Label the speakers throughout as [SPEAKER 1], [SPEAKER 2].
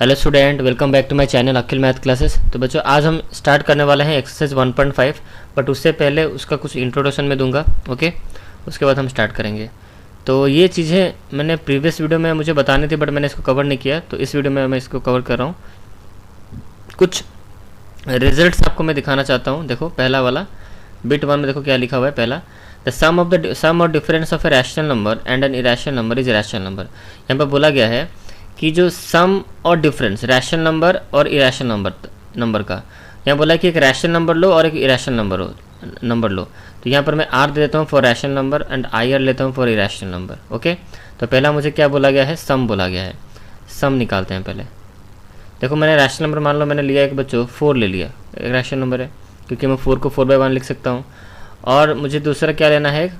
[SPEAKER 1] Hello student, welcome back to my channel Akhil math classes. तो बच्चों आज हम स्टार्ट करने वाले हैं एक्सरसाइज 1.5, बट उससे पहले उसका कुछ इंट्रोडक्शन में दूंगा। ओके, उसके बाद हम स्टार्ट करेंगे। तो ये चीज़ें मैंने प्रीवियस वीडियो में मुझे बतानी थी, बट मैंने इसको कवर नहीं किया, तो इस वीडियो में मैं इसको कवर कर रहा हूँ। कुछ रिजल्ट्स आपको मैं दिखाना चाहता हूँ। देखो पहला वाला बिट 1 में देखो क्या लिखा हुआ है। पहला, द सम और difference of A rational number and an irrational number is rational number. यहाँ पर बोला गया है कि जो सम और डिफरेंस रैशनल नंबर और इरेशनल नंबर का, यहाँ बोला है कि एक रैशनल नंबर लो और एक इरेशनल नंबर लो। तो यहाँ पर मैं आर दे देता हूँ for rational number and I are लेता हूँ फॉर इरेशनल नंबर। ओके, तो पहला मुझे क्या बोला गया है, सम बोला गया है। सम निकालते हैं पहले। देखो मैंने रैशनल नंबर मान लो मैंने लिया एक बच्चों 4 ले लिया, एक रैशनल नंबर है क्योंकि मैं 4 को 4/1 लिख सकता हूँ। और मुझे दूसरा क्या लेना है,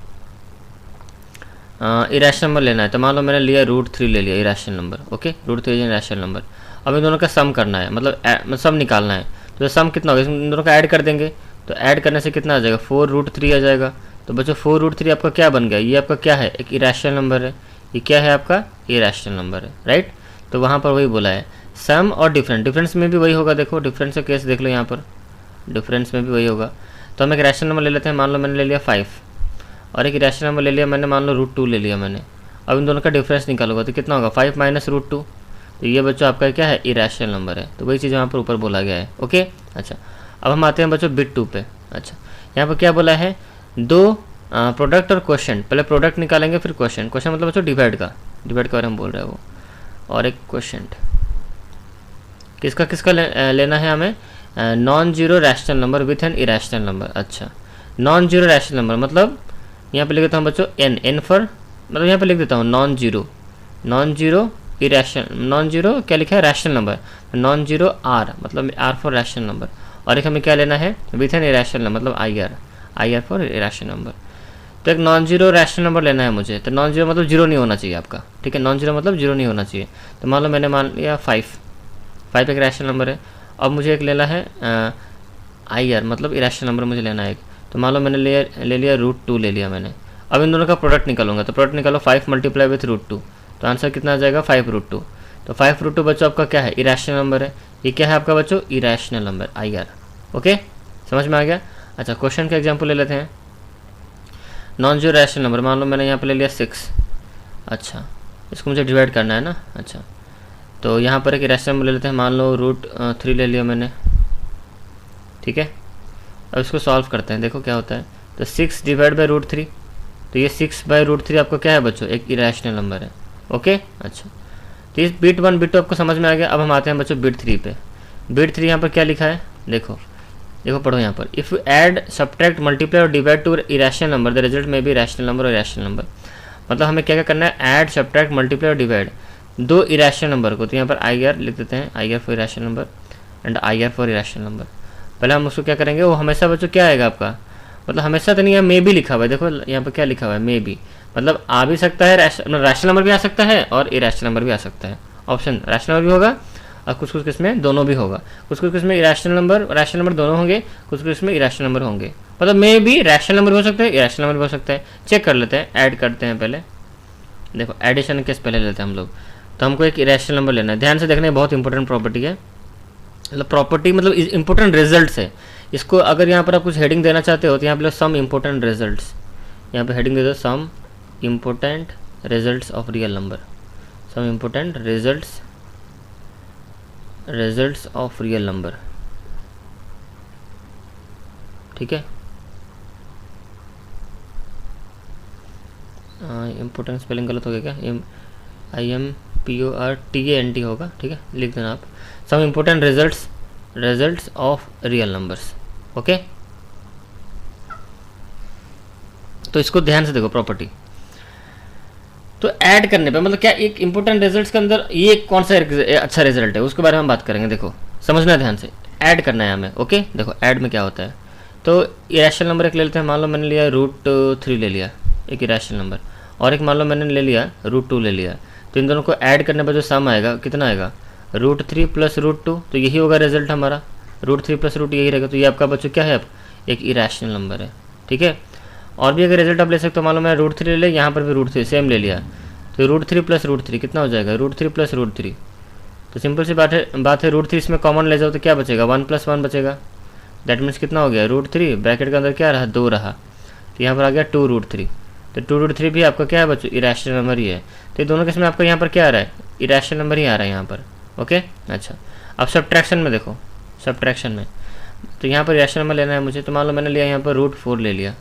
[SPEAKER 1] इरेशनल नंबर लेना है। तो मान लो मैंने लिया √3 ले लिया irrational number. Okay, √3 irrational number. अब इन दोनों का सम करना है, मतलब सम निकालना है। तो सम कितना होगा, इन दोनों का ऐड कर देंगे। तो ऐड करने से कितना आ जाएगा, 4√3 आ जाएगा। तो बच्चों 4√3 आपका क्या बन गया, ये आपका क्या है, एक इरेशनल नंबर है। ये क्या है आपका, इरेशनल नंबर है, राइट। तो वहाँ पर वही बोला है सम और डिफरेंस में भी वही होगा। देखो डिफरेंस का केस देख लो, यहाँ पर डिफरेंस में भी वही होगा। तो हम एक रैशनल नंबर ले लेते हैं। मान लो मैंने ले लिया 5 और एक रैशनल नंबर ले लिया मैंने, मान लो √2 ले लिया मैंने। अब इन दोनों का डिफरेंस निकालूंगा तो कितना होगा, 5 - √2। तो ये बच्चों आपका क्या है, इरेशनल नंबर है। तो वही चीज़ यहाँ पर ऊपर बोला गया है। ओके, अच्छा अब हम आते हैं बच्चों बिट 2 पे। अच्छा, यहाँ पर क्या बोला है, दो प्रोडक्ट और क्वेश्चन। पहले प्रोडक्ट निकालेंगे फिर क्वेश्चन। क्वेश्चन मतलब बच्चों डिवाइड के बारे में बोल रहे हैं वो। और एक क्वेश्चन किसका लेना है हमें, non zero rational number with an irrational number. अच्छा, नॉन जीरो रैशनल नंबर मतलब यहाँ पे लिख देता हूँ बच्चों एन फॉर, मतलब यहाँ पे लिख देता हूँ non zero irrational, non zero क्या लिखा है, rational number. Non zero R मतलब आर फॉर रैशनल नंबर। और एक हमें क्या लेना है, विथ एन इरेशनल नंबर मतलब आई आर फॉर इरेशनल नंबर। तो एक नॉन जीरो रैशनल नंबर लेना है मुझे। तो नॉन जीरो मतलब जीरो नहीं होना चाहिए आपका, ठीक है। नॉन जीरो मतलब जीरो नहीं होना चाहिए। तो मान लो मैंने मान लिया 5 एक रैशनल नंबर है। अब मुझे एक लेना है आई आर मतलब इरेशनल नंबर मुझे लेना है एक। तो मान लो मैंने ले लिया √2 ले लिया मैंने। अब इन दोनों का प्रोडक्ट निकालूंगा। तो प्रोडक्ट निकालो 5 × विथ √2। तो आंसर कितना आ जाएगा, 5√2। तो 5√2 बच्चों आपका क्या है, इरेशनल नंबर है। ये क्या है आपका बच्चों, irrational number I R. Okay, समझ में आ गया। अच्छा, क्वेश्चन का एग्जाम्पल ले लेते हैं। नॉन जीरो रैशनल नंबर मान लो मैंने यहाँ पर ले लिया 6। अच्छा, इसको मुझे डिवाइड करना है ना। अच्छा, तो यहाँ पर एक इरेशनल नंबर ले लेते हैं। मान लो √3 ले लिया मैंने, ठीक है। अब इसको सॉल्व करते हैं, देखो क्या होता है। तो 6 डिवाइड बाई √3, तो ये 6/√3 आपको क्या है बच्चों, एक इरेशनल नंबर है। ओके, अच्छा तो इस बिट 1 बिट 2 आपको समझ में आ गया। अब हम आते हैं बच्चों बिट 3 पे। बिट 3 यहाँ पर क्या लिखा है, देखो पढ़ो यहाँ पर। If you add subtract multiply और divide two irrational number the result में भी रैशनल नंबर और इरेशनल नंबर। मतलब हमें क्या क्या करना है, ऐड सब्ट्रैक्ट मल्टीप्लाई और डिवाइड दो इरेशनल नंबर को। तो यहाँ पर आई आर लिख देते हैं, I R for irrational number and I R for irrational number. पहले हम उसको क्या करेंगे, वो हमेशा बच्चों क्या आएगा आपका, मतलब हमेशा तो नहीं है, मे भी लिखा हुआ है। देखो यहाँ पर क्या लिखा हुआ है, मे भी मतलब आ भी सकता है, रैशनल नंबर भी आ सकता है और इरेशनल नंबर भी आ सकता है। ऑप्शन रैशनल नंबर भी होगा और कुछ कुछ इसमें दोनों भी होगा। कुछ कुछ इसमें रैशनल नंबर दोनों होंगे, कुछ कुछ इसमें इरेशनल नंबर होंगे। मतलब मे भी रैशनल नंबर हो सकता है, इरेशनल नंबर भी हो सकता है। चेक कर लेते हैं, ऐड करते हैं पहले। देखो एडिशन केस पहले लेते हैं हम लोग। तो हमको एक इरेशनल नंबर लेना है। ध्यान से देखना, बहुत इंपॉर्टेंट प्रॉपर्टी है। मतलब प्रॉपर्टी मतलब इंपॉर्टेंट रिजल्ट्स है। इसको अगर यहाँ पर आप कुछ हेडिंग देना चाहते हो तो यहाँ पर सम इंपॉर्टेंट रिजल्ट्स, यहाँ पे हेडिंग दे दो some important results of real number. Some important results of real number, ठीक है। इंपॉर्टेंट स्पेलिंग गलत हो गया क्या, IMPORTANT होगा, ठीक है, लिख देना आप। Some important results of real numbers. Okay, तो इसको ध्यान से देखो प्रॉपर्टी। तो ऐड करने पे मतलब क्या, एक इंपॉर्टेंट रिजल्ट्स के अंदर ये कौन सा अच्छा रिजल्ट है उसके बारे में हम बात करेंगे। देखो समझना ध्यान से, ऐड करना है हमें। ओके, देखो ऐड में क्या होता है। तो इरेशनल नंबर एक ले लेते हैं। मान लो मैंने लिया √3 ले लिया, एक इरेशनल नंबर। और एक मान लो मैंने ले लिया √2 ले लिया। तो इन दोनों को ऐड करने पर जो सम आएगा कितना आएगा, √3 + √2। तो यही होगा रिजल्ट हमारा, √3 + √2 यही रहेगा। तो ये आपका बच्चों क्या है, अब एक इरेशनल नंबर है, ठीक है। और भी अगर रिजल्ट आप ले सकते हो, मान लो मैं √3 ले लिया, यहाँ पर भी √3 सेम ले लिया। तो √3 + √3 कितना हो जाएगा, √3 + √3। तो सिंपल सी बात है रूट 3 इसमें कॉमन ले जाओ तो क्या बचेगा, 1 + 1 बचेगा। दैट मीन्स कितना हो गया, रूट 3 ब्रैकेट के अंदर क्या रहा, 2 रहा, तो यहाँ पर आ गया 2√3। तो 2√3 भी आपका क्या है बच्चों, इरेशनल नंबर ही है। तो ये दोनों केस में आपका यहाँ पर क्या आ रहा है, इरेशनल नंबर ही आ रहा है यहाँ पर। ओके अच्छा, अब सब्ट्रैक्शन में देखो, सब्ट्रैक्शन में तो यहाँ पर इरेशनल नंबर लेना है मुझे। तो मान लो मैंने लिया यहाँ पर √4 ले लिया,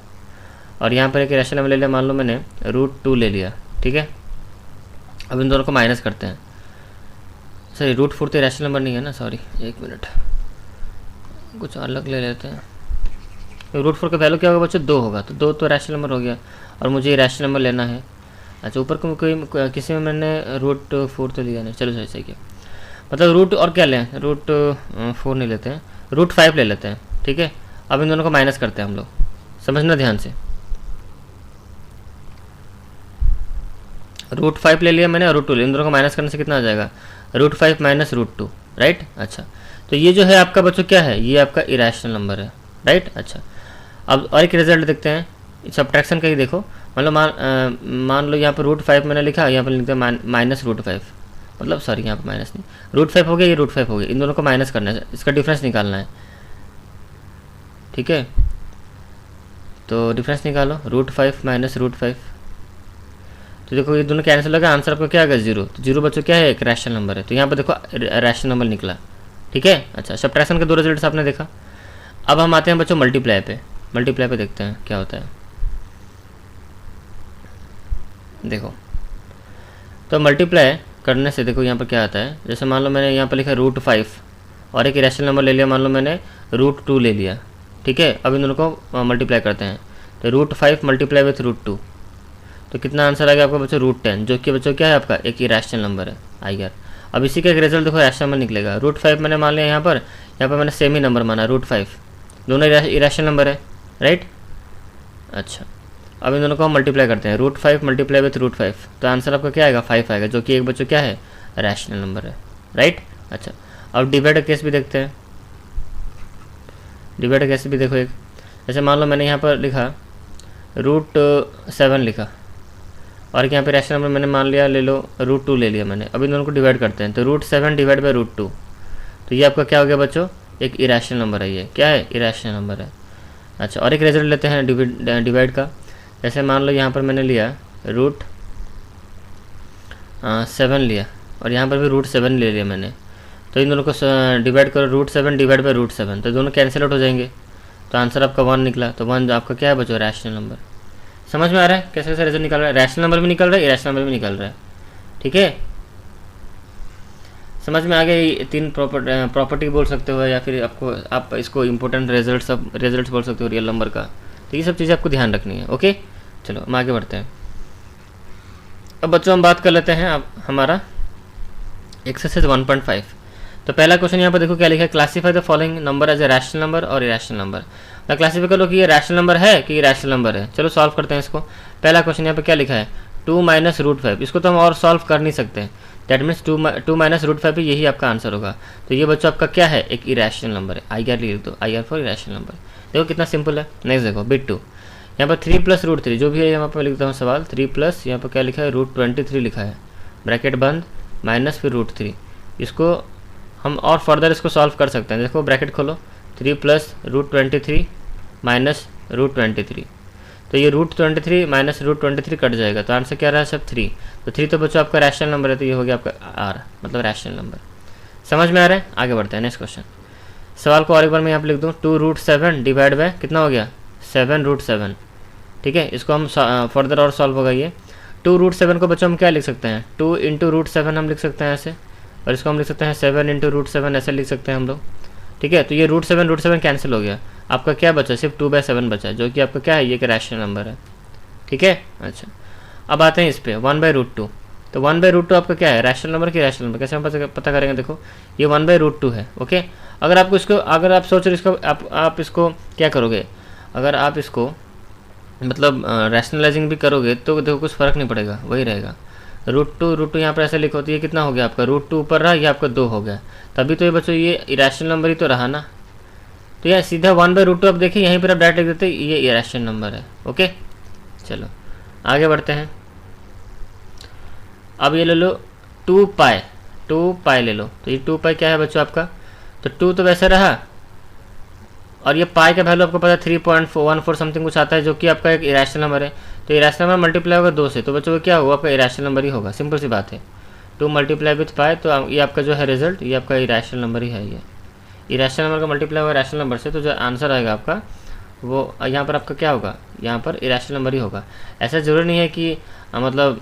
[SPEAKER 1] और यहाँ पर एक इरेशनल नंबर ले लिया, मान लो मैंने √2 ले लिया। ठीक है, अब इन दोनों को माइनस करते हैं। सॉरी √4 तो इरेशनल नंबर नहीं है ना, सॉरी 1 मिनट, कुछ अलग ले लेते हैं। √4 का वैल्यू क्या होगा बच्चों, 2 होगा, तो 2 तो रैशनल नंबर हो गया, और मुझे रैशनल नंबर लेना है। अच्छा ऊपर को कोई किसी में मैंने √4 तो लिया नहीं, चलो सही सही है, मतलब रूट और क्या लें, √4 नहीं लेते हैं, √5 ले लेते हैं। ठीक है, अब इन दोनों को माइनस करते हैं हम लोग, समझना ध्यान से। √5 ले लिया मैंने और √2 ले, इन दोनों को माइनस करने से कितना आ जाएगा, √5 - √2, राइट। अच्छा तो ये जो है आपका बच्चों क्या है, ये आपका इरेशनल नंबर है, राइट। अच्छा अब और एक रिजल्ट देखते हैं सब्ट्रैक्शन का ही। देखो मान लो यहाँ पर √5 मैंने लिखा, यहाँ पर लिखते हैं -√5, मतलब सॉरी यहाँ पर माइनस नहीं, √5 हो गया, ये √5 हो गया, इन दोनों को माइनस करना है, इसका डिफरेंस निकालना है। ठीक है, तो डिफरेंस निकालो, √5 - √5, तो देखो ये दोनों कैंसिल होगा, आंसर आपको क्या आ गया, 0। तो 0 बच्चों क्या है, एक रैशनल नंबर है, तो यहाँ पर देखो रैशनल नंबर निकला। ठीक है, अच्छा सब्ट्रैक्शन के 2 रिजल्ट्स आपने देखा। अब हम आते हैं बच्चों मल्टीप्लाई पे, मल्टीप्लाई पे देखते हैं क्या होता है। देखो तो मल्टीप्लाई करने से देखो यहाँ पर क्या आता है, जैसे मान लो मैंने यहाँ पर लिखा √5 और एक इरेशनल नंबर ले लिया, मान लो मैंने √2 ले लिया। ठीक है, अब इन दोनों को मल्टीप्लाई करते हैं, तो √5 मल्टीप्लाई विथ √2, तो कितना आंसर आ गया आपका बच्चों, √10, जो कि बच्चों क्या है आपका एक इरेशनल नंबर है, आई आर। अब इसी का एक रिजल्ट देखो रैशनल नंबर निकलेगा, √5 मैंने मान लिया यहाँ पर मैंने सेम ही नंबर माना √5, दोनों इरेशनल नंबर है, राइट। अच्छा अब इन दोनों को हम मल्टीप्लाई करते हैं, √5 मल्टीप्लाई विथ √5, तो आंसर आपका क्या आएगा, 5 आएगा, जो कि एक बच्चों क्या है रैशनल नंबर है, राइट। अच्छा अब डिवाइड केस भी देखते हैं, डिवाइड केस भी देखो एक, जैसे मान लो मैंने यहाँ पर लिखा √7 लिखा, और यहाँ पे रैशनल नंबर मैंने मान लिया, ले लो √2 ले लिया मैंने। अब इन दोनों को डिवाइड करते हैं, तो √7 डिवाइड बाई √2, तो ये आपका क्या हो गया बच्चों, एक इरेशनल नंबर है, ये क्या है इरेशनल नंबर है। अच्छा और एक रिजल्ट लेते हैं डिवाइड का, जैसे मान लो यहाँ पर मैंने लिया √7 लिया, और यहाँ पर भी √7 ले लिया मैंने, तो इन दोनों को डिवाइड करो, √7 डिवाइड बाई √7, तो दोनों कैंसिल आउट हो जाएंगे, तो आंसर आपका 1 निकला। तो 1 आपका क्या है बच्चों, रैशनल नंबर। समझ में आ रहा है कैसे कैसे रिजल्ट निकल रहा है, रैशनल नंबर भी निकल रहा है, इरेशनल नंबर भी निकल रहा है। ठीक है, समझ में आ गया, ये 3 प्रॉपर्टी बोल सकते हो, या फिर आप इसको इंपॉर्टेंट रिजल्ट्स बोल सकते हो रियल नंबर का। तो ये सब चीज़ें आपको ध्यान रखनी है। ओके चलो हम आगे बढ़ते हैं। अब बच्चों हम बात कर लेते हैं अब हमारा एक्सरसाइज 1.5। तो पहला क्वेश्चन यहाँ पर देखो क्या लिखा है, classify the following number as a rational number और इरेशनल नंबर। मैं क्लासीफाई कर लो कि ये रैशनल नंबर है कि इरेशनल नंबर है। चलो सॉल्व करते हैं इसको। पहला क्वेश्चन यहाँ पर क्या लिखा है, 2 - √5, इसको तो हम और सॉल्व कर नहीं सकते, दैट मीन्स 2 - √5 भी यही आपका आंसर होगा। तो ये बच्चों आपका क्या है, एक इरेशनल नंबर है, आई आर लिख दो, आई आर फॉर इरेशनल नंबर। देखो कितना सिंपल है। नेक्स्ट देखो बिट 2, यहाँ पर 3 + √3 जो भी है, यहाँ पर लिखता हूँ सवाल 3 प्लस यहाँ पर क्या लिखा है, √23 लिखा है, ब्रैकेट बंद माइनस फिर √3। इसको हम और फर्दर इसको सॉल्व कर सकते हैं। देखो ब्रैकेट खोलो, 3 + √23 माइनस √23, तो ये √23 माइनस √23 कट जाएगा, तो आंसर क्या रहा है सब 3। तो 3 तो बच्चों आपका रैशनल नंबर है, तो ये हो गया आपका आर, मतलब रैशनल नंबर। समझ में आ रहा है, आगे बढ़ते हैं नेक्स्ट क्वेश्चन। सवाल को और एक बार मैं यहाँ पे लिख दूँ, 2√7 डिवाइड बाय कितना हो गया, 7√7। ठीक है, इसको हम फर्दर और सॉल्व होगा ये। 2√7 को बच्चों हम क्या लिख सकते हैं, 2 × √7 हम लिख सकते हैं ऐसे, और इसको हम लिख सकते हैं 7 × √7 ऐसे लिख सकते हैं हम लोग। ठीक है, तो ये √7 कैंसिल हो गया, आपका क्या बचा, सिर्फ 2/7 बचा, जो कि आपका क्या है, ये एक रैशनल नंबर है। ठीक है, अच्छा अब आते हैं इस पर 1/√2। तो 1/√2 आपका क्या है, रैशनल नंबर की रैशनल नंबर, कैसे हम पता करेंगे। देखो ये 1/√2 है। ओके, अगर आपको इसको, अगर आप सोच रहे इसको आप इसको क्या करोगे, अगर आप इसको मतलब रैशनलाइजिंग भी करोगे तो देखो कुछ फ़र्क नहीं पड़ेगा, वही रहेगा। √2 यहाँ पर ऐसे लिखो, तो ये कितना हो गया आपका, √2 ऊपर रहा, ये आपका 2 हो गया, तभी तो ये बच्चों ये इरेशनल नंबर ही तो रहा ना। तो यह सीधा 1/√2 आप देखिए, यहीं पर आप डायरेक्ट लिख देते ये इरेशनल नंबर है। ओके चलो आगे बढ़ते हैं। अब ये ले लो 2π 2 पाई ले लो, तो ये 2 पाई क्या है बच्चों आपका, तो 2 तो वैसे रहा, और ये पाई का वैल्यू आपको पता है 3.14 समथिंग कुछ आता है, जो कि आपका एक इरेशनल नंबर है। तो इरेशनल नंबर मल्टीप्लाई होगा 2 से, तो बच्चों को क्या होगा, आपका इरेशनल नंबर ही होगा, सिंपल सी बात है। 2 मल्टीप्लाई विथ पाई, तो ये आपका जो है रिजल्ट, ये आपका इरेशनल नंबर ही है। ये इरेशनल नंबर का मल्टीप्लाई होगा रैशनल नंबर से, तो जो आंसर आएगा आपका वो यहाँ पर आपका क्या होगा, यहाँ पर इरेशनल नंबर ही होगा। ऐसा ज़रूरी नहीं है कि मतलब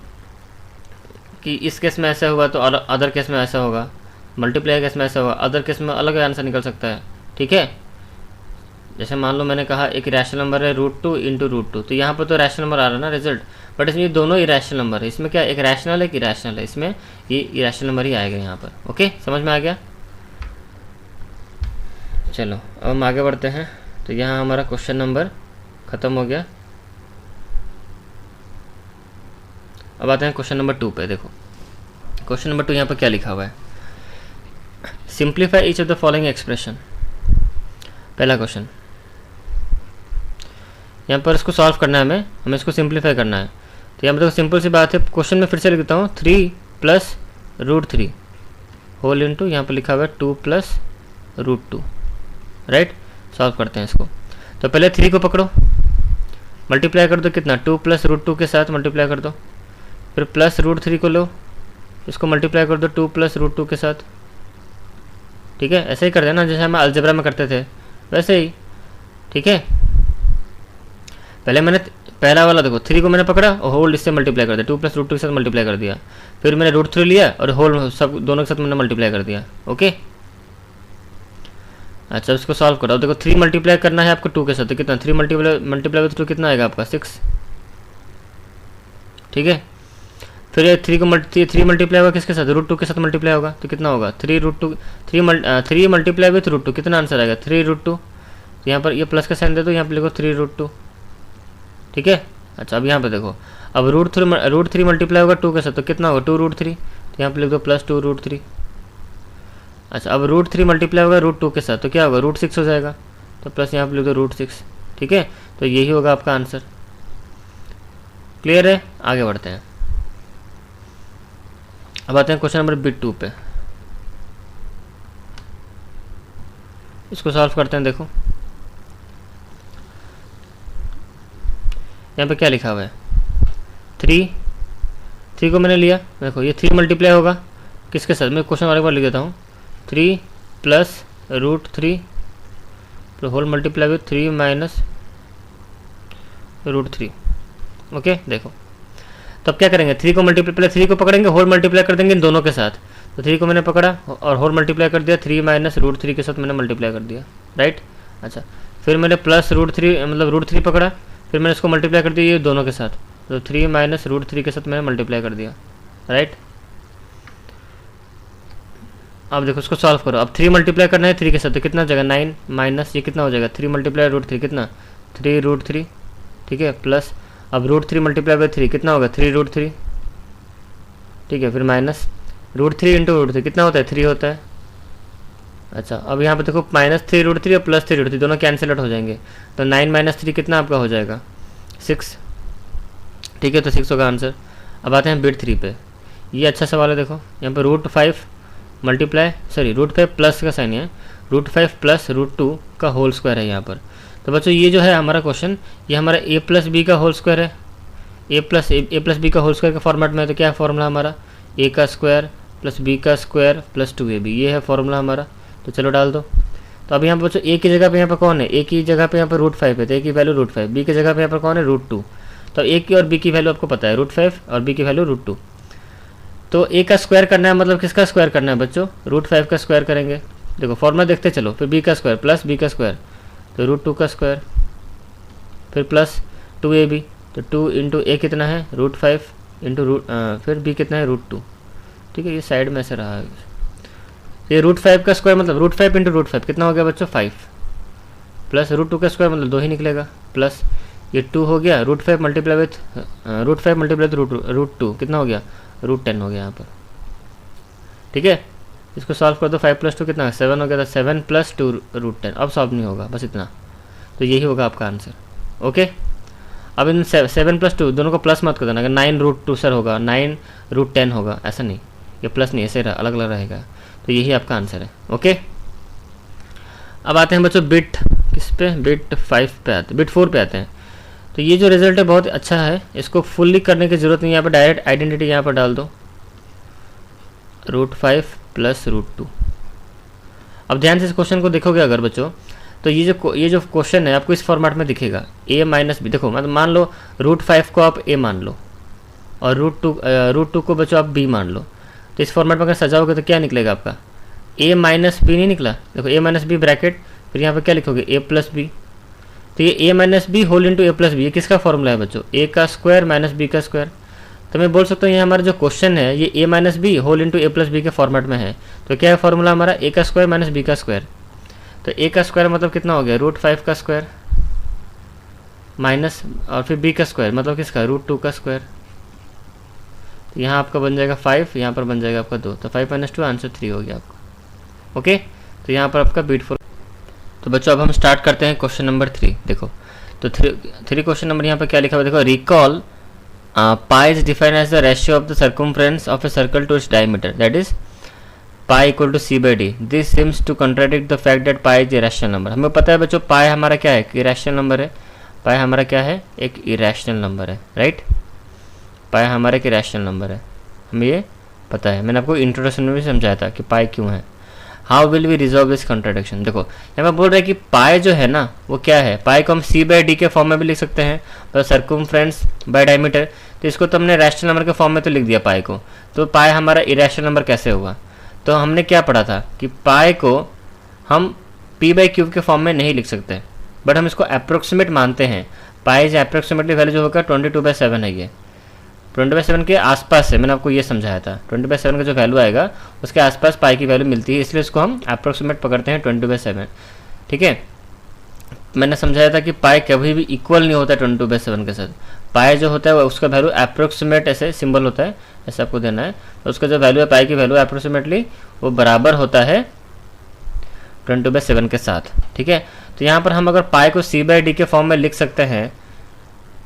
[SPEAKER 1] कि इस केस में ऐसा होगा तो अदर केस में ऐसा होगा, मल्टीप्लाई केस में ऐसा होगा, अदर केस में अलग आंसर निकल सकता है, ठीक है। जैसे मान लो मैंने कहा एक रैशनल नंबर है √2 इंटू √2, तो यहाँ पर तो रैशनल नंबर आ रहा है ना रिजल्ट, बट इसमें ये दोनों इरेशनल नंबर है। इसमें क्या एक रैशनल है कि इरेशनल है, इसमें ये इरेशनल नंबर ही आएगा यहाँ पर। ओके, समझ में आ गया। चलो अब हम आगे बढ़ते हैं। तो यहाँ हमारा क्वेश्चन नंबर ख़त्म हो गया। अब आते हैं क्वेश्चन नंबर 2 पे। देखो क्वेश्चन नंबर 2 यहाँ पर क्या लिखा हुआ है, simplify each of the following expression. पहला क्वेश्चन, यहाँ पर इसको सॉल्व करना है, हमें इसको सिंप्लीफाई करना है। तो यहाँ पर देखो सिंपल सी बात है, क्वेश्चन में फिर से लिख देता हूँ 3 + √3 होल इंटू यहाँ पर लिखा हुआ है 2 + √2, राइट। सॉल्व करते हैं इसको। तो पहले 3 को पकड़ो, मल्टीप्लाई कर दो कितना, 2 + √2 के साथ मल्टीप्लाई कर दो, फिर प्लस √3 को लो, इसको मल्टीप्लाई कर दो 2 + √2 के साथ, ठीक है। ऐसे ही कर देना जैसे हम अलजेब्रा में करते थे वैसे ही, ठीक है। पहले मैंने पहला वाला देखो 3 को मैंने पकड़ा और होल इससे मल्टीप्लाई कर दिया, 2 + √2 के साथ मल्टीप्लाई कर दिया, फिर मैंने √3 लिया और होल सब दोनों के साथ मैंने मल्टीप्लाई कर दिया। ओके, अच्छा इसको सॉल्व करो। देखो 3 मल्टीप्लाई करना है आपको 2 के साथ, तो कितना 3 मल्टीप्लाई विथ 2 कितना आएगा आपका 6, ठीक है। फिर ये 3 मल्टीप्लाई होगा किसके साथ, √2 के साथ मल्टीप्लाई होगा, तो कितना होगा 3 मल्टीप्लाई विथ √2, कितना आंसर आएगा 3√2। तो यहाँ पर ये प्लस का साइन दे दो, यहाँ पर लिखो 3√2, ठीक है। अच्छा अब यहाँ पे देखो, अब √3 मल्टीप्लाई होगा 2 के साथ, तो कितना होगा 2√3, तो यहाँ पे लिख दो +2√3। अच्छा अब √3 मल्टीप्लाई होगा √2 के साथ, तो क्या होगा √6 हो जाएगा, तो प्लस यहाँ पे लिख दो √6, ठीक है। तो यही होगा आपका आंसर। क्लियर है, आगे बढ़ते हैं। अब आते हैं क्वेश्चन नंबर B2 पे, इसको सॉल्व करते हैं। देखो यहाँ पे क्या लिखा हुआ है, 3 को मैंने लिया, देखो ये 3 मल्टीप्लाई होगा किसके साथ, मैं क्वेश्चन वाले बार लिख देता हूँ, 3 + √3 तो होल मल्टीप्लाई विथ 3 - √3। ओके देखो तब क्या करेंगे, 3 को मल्टीप्लाई, पहले 3 को पकड़ेंगे, होल मल्टीप्लाई कर देंगे इन दोनों के साथ। तो 3 को मैंने पकड़ा और होल मल्टीप्लाई कर दिया, 3 - √3 के साथ मैंने मल्टीप्लाई कर दिया, राइट। अच्छा फिर मैंने प्लस √3 मतलब √3 पकड़ा, फिर मैंने इसको मल्टीप्लाई कर दिया ये दोनों के साथ, तो 3 - √3 के साथ मैंने मल्टीप्लाई कर दिया, राइट। अब देखो इसको सॉल्व करो, अब 3 मल्टीप्लाई करना है 3 के साथ, तो कितना हो जाएगा 9 माइनस ये कितना हो जाएगा 3 मल्टीप्लाई √3 कितना 3√3, ठीक है, प्लस अब √3 मल्टीप्लाई बाई 3 कितना होगा 3√3, ठीक है, फिर माइनस √3 इंटू √3 कितना होता है 3 होता है। अच्छा अब यहाँ पे देखो -3√3 और +3√3 दोनों कैंसिल आउट हो जाएंगे, तो 9 - 3 कितना आपका हो जाएगा 6, ठीक है, तो 6 होगा आंसर। अब आते हैं B3 पे, ये अच्छा सवाल है। देखो यहाँ पे √5 मल्टीप्लाई √5 प्लस का साइन है, √5 + √2 का होल स्क्वायर है यहाँ पर। तो बच्चों ये जो है हमारा क्वेश्चन, ये हमारा a + b का होल स्क्वायर है, a + b का होल स्क्वायर के फॉर्मेट में है। तो क्या है फॉर्मूला हमारा, a का स्क्वायर + b का स्क्वायर + 2ab, ये है फॉर्मूला हमारा। तो चलो डाल दो। तो अब यहाँ पर बच्चों a की जगह पे यहाँ पर कौन है, a की जगह पे यहाँ पर √5 है, तो a की वैल्यू √5, b की जगह पे यहाँ पर कौन है √2। तो a की और b की वैल्यू आपको पता है √5 और b की वैल्यू √2। तो a का स्क्वायर करना है, मतलब किसका स्क्वायर करना है बच्चों, √5 का स्क्वायर करेंगे। देखो फॉर्मूला देखते चलो, फिर b का स्क्वायर प्लस b का स्क्वायर तो √2 का स्क्वायर, फिर प्लस 2ab, तो 2 इंटू a कितना है √5 इंटू फिर b कितना है √2, ठीक है, ये साइड में ऐसे रहा है। ये √5 का स्क्वायर मतलब √5 इंटू √5 कितना हो गया बच्चों 5, प्लस √2 का स्क्वायर मतलब 2 ही निकलेगा, प्लस ये 2 हो गया, √5 मल्टीप्लाई विथ √2 कितना हो गया √10 हो गया यहाँ पर, ठीक है। इसको सॉल्व कर दो, 5 + 2 कितना 7 हो गया था, 7 + 2 √10। अब सॉल्व नहीं होगा, बस इतना, तो यही होगा आपका आंसर। ओके अब इन 7 + 2 दोनों को प्लस मत कर देना, अगर 9 √2 सर होगा 9 √10 होगा, ऐसा नहीं, ये प्लस नहीं ऐसे अलग अलग रहेगा, तो यही आपका आंसर है। ओके, अब आते हैं बच्चों बिट किस पे, बिट 5 पे आते हैं, बिट 4 पे आते हैं। तो ये जो रिजल्ट है बहुत अच्छा है, इसको फुल्ली करने की ज़रूरत नहीं है, यहाँ पर डायरेक्ट आइडेंटिटी यहाँ पर डाल दो, √5 + √2। अब ध्यान से इस क्वेश्चन को देखोगे अगर बच्चों, तो ये जो क्वेश्चन है आपको इस फॉर्मेट में दिखेगा, a - b। देखो मतलब मान लो √5 को आप a मान लो और √2 को बच्चों आप b मान लो, तो इस फॉर्मेट में अगर सजाओगे तो क्या निकलेगा आपका, a - b नहीं निकला। देखो a - b ब्रैकेट, फिर यहाँ पर क्या लिखोगे a + b। तो ये a - b whole into a + b, ये किसका फॉर्मूला है बच्चों, a का स्क्वायर - b का स्क्वायर। तो मैं बोल सकता हूँ ये हमारा जो क्वेश्चन है ये a - b whole into a + b के फॉर्मेट में है। तो क्या है फॉर्मूला हमारा, a का स्क्वायर - b का स्क्वायर। तो a का स्क्वायर मतलब कितना हो गया, √5 का स्क्वायर माइनस और फिर b का स्क्वायर मतलब किसका, √2 का स्क्वायर। तो यहाँ आपका बन जाएगा 5, यहाँ पर बन जाएगा आपका 2, तो 5 - 2 आंसर 3 हो गया आपका। ओके, तो यहाँ पर आपका बिट 4। तो बच्चों अब हम स्टार्ट करते हैं क्वेश्चन नंबर 3। देखो तो 3 क्वेश्चन नंबर यहाँ पर क्या लिखा हुआ है, देखो recall pi is defined as the ratio of the circumference of a circle to its diameter, that is pi = c/d। This seems to contradict the fact that pi is irrational number. हमें पता है बच्चों पाई हमारा क्या है, irrational number है। पाई हमारा क्या है, एक इरेशनल नंबर है, राइट। पाई हमारा एक इरेशनल नंबर है, हमें ये पता है, मैंने आपको इंट्रोडक्शन में भी समझाया था कि पाई क्यों है। How will we resolve this contradiction. देखो यहाँ पर बोल रहा है कि पाई जो है ना वो क्या है, पाई को हम c/d के फॉर्म में भी लिख सकते हैं, तो सर्कमफ्रेंस बाय डायमीटर। तो इसको तो हमने रैशनल नंबर के फॉर्म में तो लिख दिया पाई को, तो पाई हमारा इरेशनल नंबर कैसे होगा। तो हमने क्या पढ़ा था कि पाई को हम p/q के फॉर्म में नहीं लिख सकते, बट हम इसको अप्रोक्सीमेट मानते हैं। पाई इज अप्रोक्सीमेटली वैल्यू जो होगा 22/7 है, ये 20/7 के आसपास है, मैंने आपको ये समझाया था। 20/7 का जो वैल्यू आएगा उसके आसपास पाई की वैल्यू मिलती है, इसलिए इसको हम अप्रोक्सीमेट पकड़ते हैं 20/7। ठीक है, मैंने समझाया था कि पाई कभी भी इक्वल नहीं होता है 22/7 के साथ। पाई जो होता है वो उसका वैल्यू अप्रोक्सीमेट ऐसे सिंबल होता है, ऐसे आपको देना है, तो उसका जो वैल्यू है पाई की वैल्यू अप्रोक्सीमेटली वो बराबर होता है 22/7 के साथ। ठीक है, तो यहाँ पर हम अगर पाई को c/d के फॉर्म में लिख सकते हैं,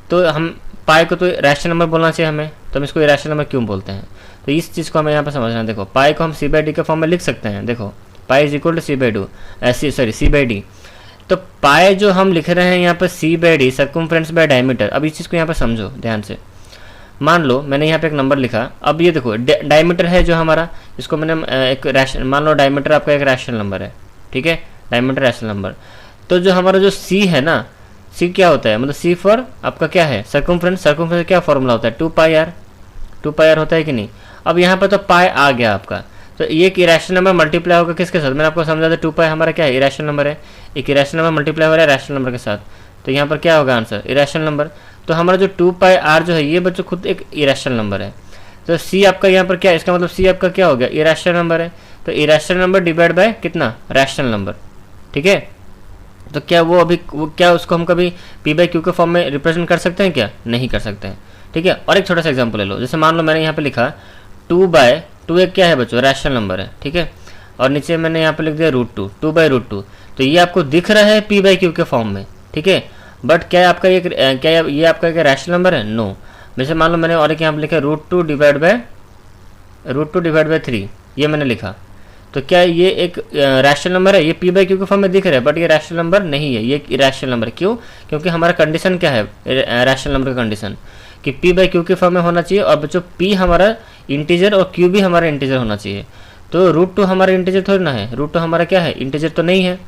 [SPEAKER 1] तो हम पाई को तो रैशनल नंबर बोलना चाहिए हमें, तो हम इसको रैशनल नंबर क्यों बोलते हैं, तो इस चीज़ को हमें यहाँ पर समझना है। देखो पाई को हम c/d के फॉर्म में लिख सकते हैं, देखो pi is equal to c/d। तो पाई जो हम लिख रहे हैं यहाँ पर c/d सर्कमफ्रेंस बाय डायमीटर। अब इस चीज़ को यहाँ पर समझो ध्यान से। मान लो मैंने यहाँ पे एक नंबर लिखा, अब ये देखो डायमीटर है जो हमारा, इसको मैंने एक रैशनल, मान लो डायमीटर आपका एक रैशनल नंबर है, ठीक है, डायमीटर रैशनल नंबर। तो जो हमारा जो c है ना, c क्या होता है, मतलब c फॉर आपका क्या है, सर्कमफ्रेंस। सर्कमफ्रेंस क्या फॉर्मूला होता है, 2πr होता है कि नहीं। अब यहाँ पर तो पाई आ गया आपका, तो ये एक इरेशनल नंबर मल्टीप्लाई होगा किसके साथ, मैंने आपको समझा था 2π हमारा क्या है, इरेशनल नंबर है। एक इरेशनल नंबर मल्टीप्लाई हो रहा है रैशनल नंबर के साथ, तो यहाँ पर क्या होगा आंसर, इरेशनल नंबर। तो हमारा जो 2πr जो है ये बच्चों खुद एक इरेशनल नंबर है। तो c आपका यहाँ पर क्या है, इसका मतलब c आपका क्या हो गया, इरेशनल नंबर है। तो इरेशनल नंबर डिवाइड बाय कितना, रैशनल नंबर। ठीक है, तो क्या वो क्या उसको हम कभी p/q के फॉर्म में रिप्रेजेंट कर सकते हैं, क्या नहीं कर सकते हैं। ठीक है, और एक छोटा सा एग्जांपल ले लो, जैसे मान लो मैंने यहाँ पे लिखा 2/2 एक क्या है बच्चों, रैशनल नंबर है। ठीक है, और नीचे मैंने यहाँ पे लिख दिया √2, 2/√2। तो ये आपको दिख रहा है p/q के फॉर्म में, ठीक है, बट क्या आपका ये आपका एक रैशनल नंबर है, नो। जैसे मान लो मैंने और एक यहाँ पे लिखा √2 डिवाइड बाय 3, ये मैंने लिखा, तो क्या ये एक रैशनल नंबर है, ये p/q के फॉर्म में दिख रहा है, बट ये रैशनल नंबर नहीं है, ये इरेशनल नंबर। क्यों, क्योंकि हमारा कंडीशन क्या है रैशनल नंबर का कंडीशन, कि p/q के फॉर्म में होना चाहिए, और बच्चों p हमारा इंटीजर और q भी हमारा इंटीजर होना चाहिए। तो √2 हमारा इंटीजर थोड़ी ना है, √2 हमारा क्या है, इंटीजर तो नहीं है,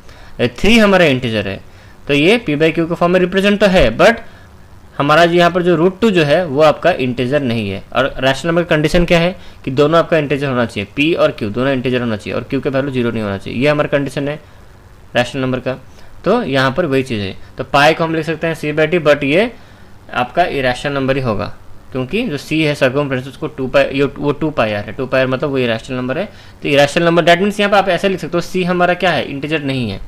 [SPEAKER 1] 3 हमारा इंटीजर है, तो ये p/q के फॉर्म में रिप्रेजेंट तो है, बट हमारा यहाँ पर जो √2 जो है वो आपका इंटीजर नहीं है। और रैशनल नंबर का कंडीशन क्या है कि दोनों आपका इंटीजर होना चाहिए, p और q दोनों इंटीजर होना चाहिए, और q के वैल्यू 0 नहीं होना चाहिए, ये हमारा कंडीशन है रैशनल नंबर का। तो यहाँ पर वही चीज़ है, तो पाई को हम लिख सकते हैं c/d, बट ये आपका इरेशनल नंबर ही होगा, क्योंकि जो c है सर्कमफ्रेंस उसको वो 2πr है, 2πr मतलब वो इरेशनल नंबर है। तो इरेशनल नंबर दैट मीन्स यहाँ पर आप ऐसे लिख सकते हो, c हमारा क्या है, इंटीजर नहीं है,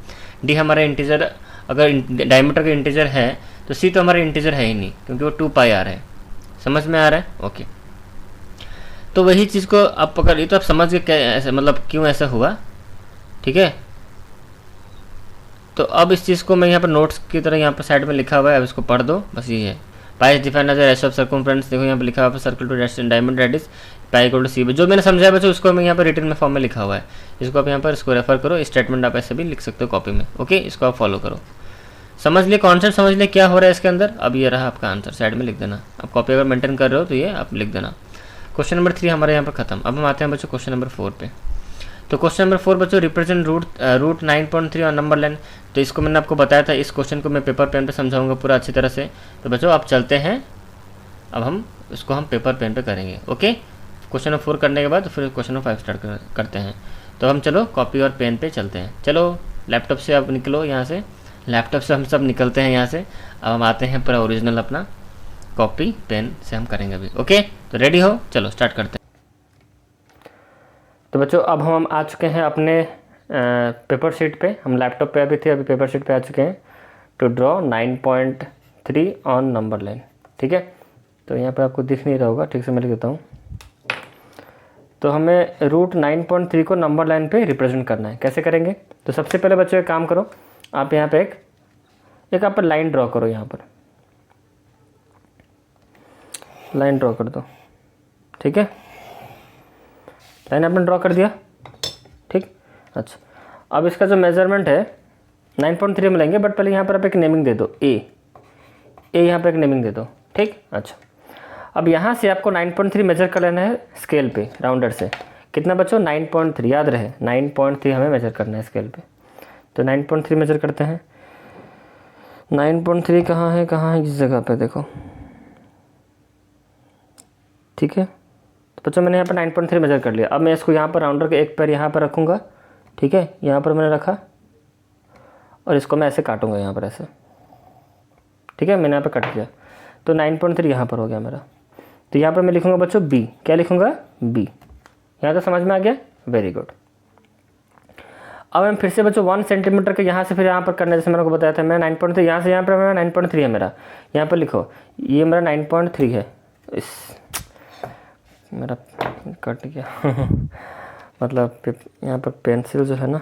[SPEAKER 1] d हमारा इंटीजर, अगर डायमीटर का इंटीजर है तो c तो हमारा इंटीजर है ही नहीं, क्योंकि वो 2πr है। समझ में आ रहा है, ओके। तो वही चीज़ को आप पकड़ ली, तो आप समझ गए ऐसे, मतलब क्यों ऐसा हुआ। ठीक है, तो अब इस चीज़ को मैं यहाँ पर नोट्स की तरह यहाँ पर साइड में लिखा हुआ है, अब इसको पढ़ दो, बस ये है। Pi is defined as a ratio of circumference, देखो यहाँ पर लिखा हुआ है circle to diameter that is pi equal to C, जो मैंने समझाया बच्चों उसको मैं यहाँ पर रिटर्न में फॉर्म में लिखा हुआ है, इसको आप यहाँ पर इसको रेफर करो, स्टेटमेंट आप ऐसे भी लिख सकते हो कॉपी में। ओके, इसको आप फॉलो करो, समझ लिए कॉन्सेप्ट, समझ लिए क्या हो रहा है इसके अंदर। अब ये रहा आपका आंसर, साइड में लिख देना, आप कॉपी अगर मेंटेन कर रहे हो तो ये आप लिख देना। क्वेश्चन नंबर 3 हमारे यहाँ पर खत्म। अब हम आते हैं बच्चों क्वेश्चन नंबर 4 पे। तो क्वेश्चन नंबर 4 बच्चों, रिप्रेजेंट रूट 9.3 और नंबर लाइन। तो इसको मैंने आपको बताया था, इस क्वेश्चन को मैं पेपर पेन पे समझाऊंगा पूरा अच्छी तरह से। तो बच्चों आप चलते हैं, अब हम इसको हम पेपर पेन पे करेंगे। ओके, क्वेश्चन नंबर 4 करने के बाद फिर क्वेश्चन नंबर 5 स्टार्ट करते हैं। तो हम चलो कॉपी और पेन पे चलते हैं। चलो लैपटॉप से आप निकलो यहाँ से, लैपटॉप से हम सब निकलते हैं यहाँ से। अब हम आते हैं पूरा ओरिजिनल अपना कॉपी पेन से हम करेंगे अभी। ओके, तो रेडी हो, चलो स्टार्ट करते हैं। तो बच्चों अब हम आ चुके हैं अपने पेपर शीट पे, हम लैपटॉप पे अभी थे, अभी पेपर शीट पे आ चुके हैं। To draw 9.3 on number line. ठीक है, तो यहाँ पे आपको दिख नहीं रहा होगा, ठीक से मैं लिख देता हूँ। तो हमें रूट 9.3 को नंबर लाइन पे रिप्रेजेंट करना है। कैसे करेंगे? तो सबसे पहले बच्चों एक काम करो, आप यहाँ पे एक आप लाइन ड्रॉ करो, यहाँ पर लाइन ड्रॉ कर दो। ठीक है, लाइन आपने ड्रॉ कर दिया। ठीक, अच्छा अब इसका जो मेजरमेंट है 9.3 में लेंगे, बट पहले यहाँ पर आप एक नेमिंग दे दो, ए यहाँ पे एक नेमिंग दे दो। ठीक, अच्छा अब यहाँ से आपको 9.3 मेजर कर लेना है स्केल पे, राउंडर से। कितना बच्चों? 9.3, याद रहे 9.3 हमें मेजर करना है स्केल पे। तो 9.3 मेजर करते हैं। 9.3 कहाँ है? इस जगह पे देखो। ठीक है, तो बच्चों मैंने यहाँ पर 9.3 मेजर कर लिया। अब मैं इसको यहाँ पर राउंडर के एक पैर यहाँ पर रखूँगा। ठीक है, यहाँ पर मैंने रखा और इसको मैं ऐसे काटूँगा यहाँ पर ऐसे। ठीक है, मैंने यहाँ पर कट किया, तो 9.3 यहाँ पर हो गया मेरा। तो यहाँ पर मैं लिखूँगा बच्चों बी। क्या लिखूँगा? बी। यहाँ तो समझ में आ गया, वेरी गुड। अब हम फिर से बच्चों 1 सेंटीमीटर के यहाँ से फिर यहाँ पर करना, जैसे मैंने को बताया था। मैं 9.3 यहाँ से यहाँ पर मेरा 9.3 है मेरा। यहाँ पर लिखो, ये मेरा 9.3 है। इस मेरा कट गया मतलब यहाँ पर पेंसिल जो है ना,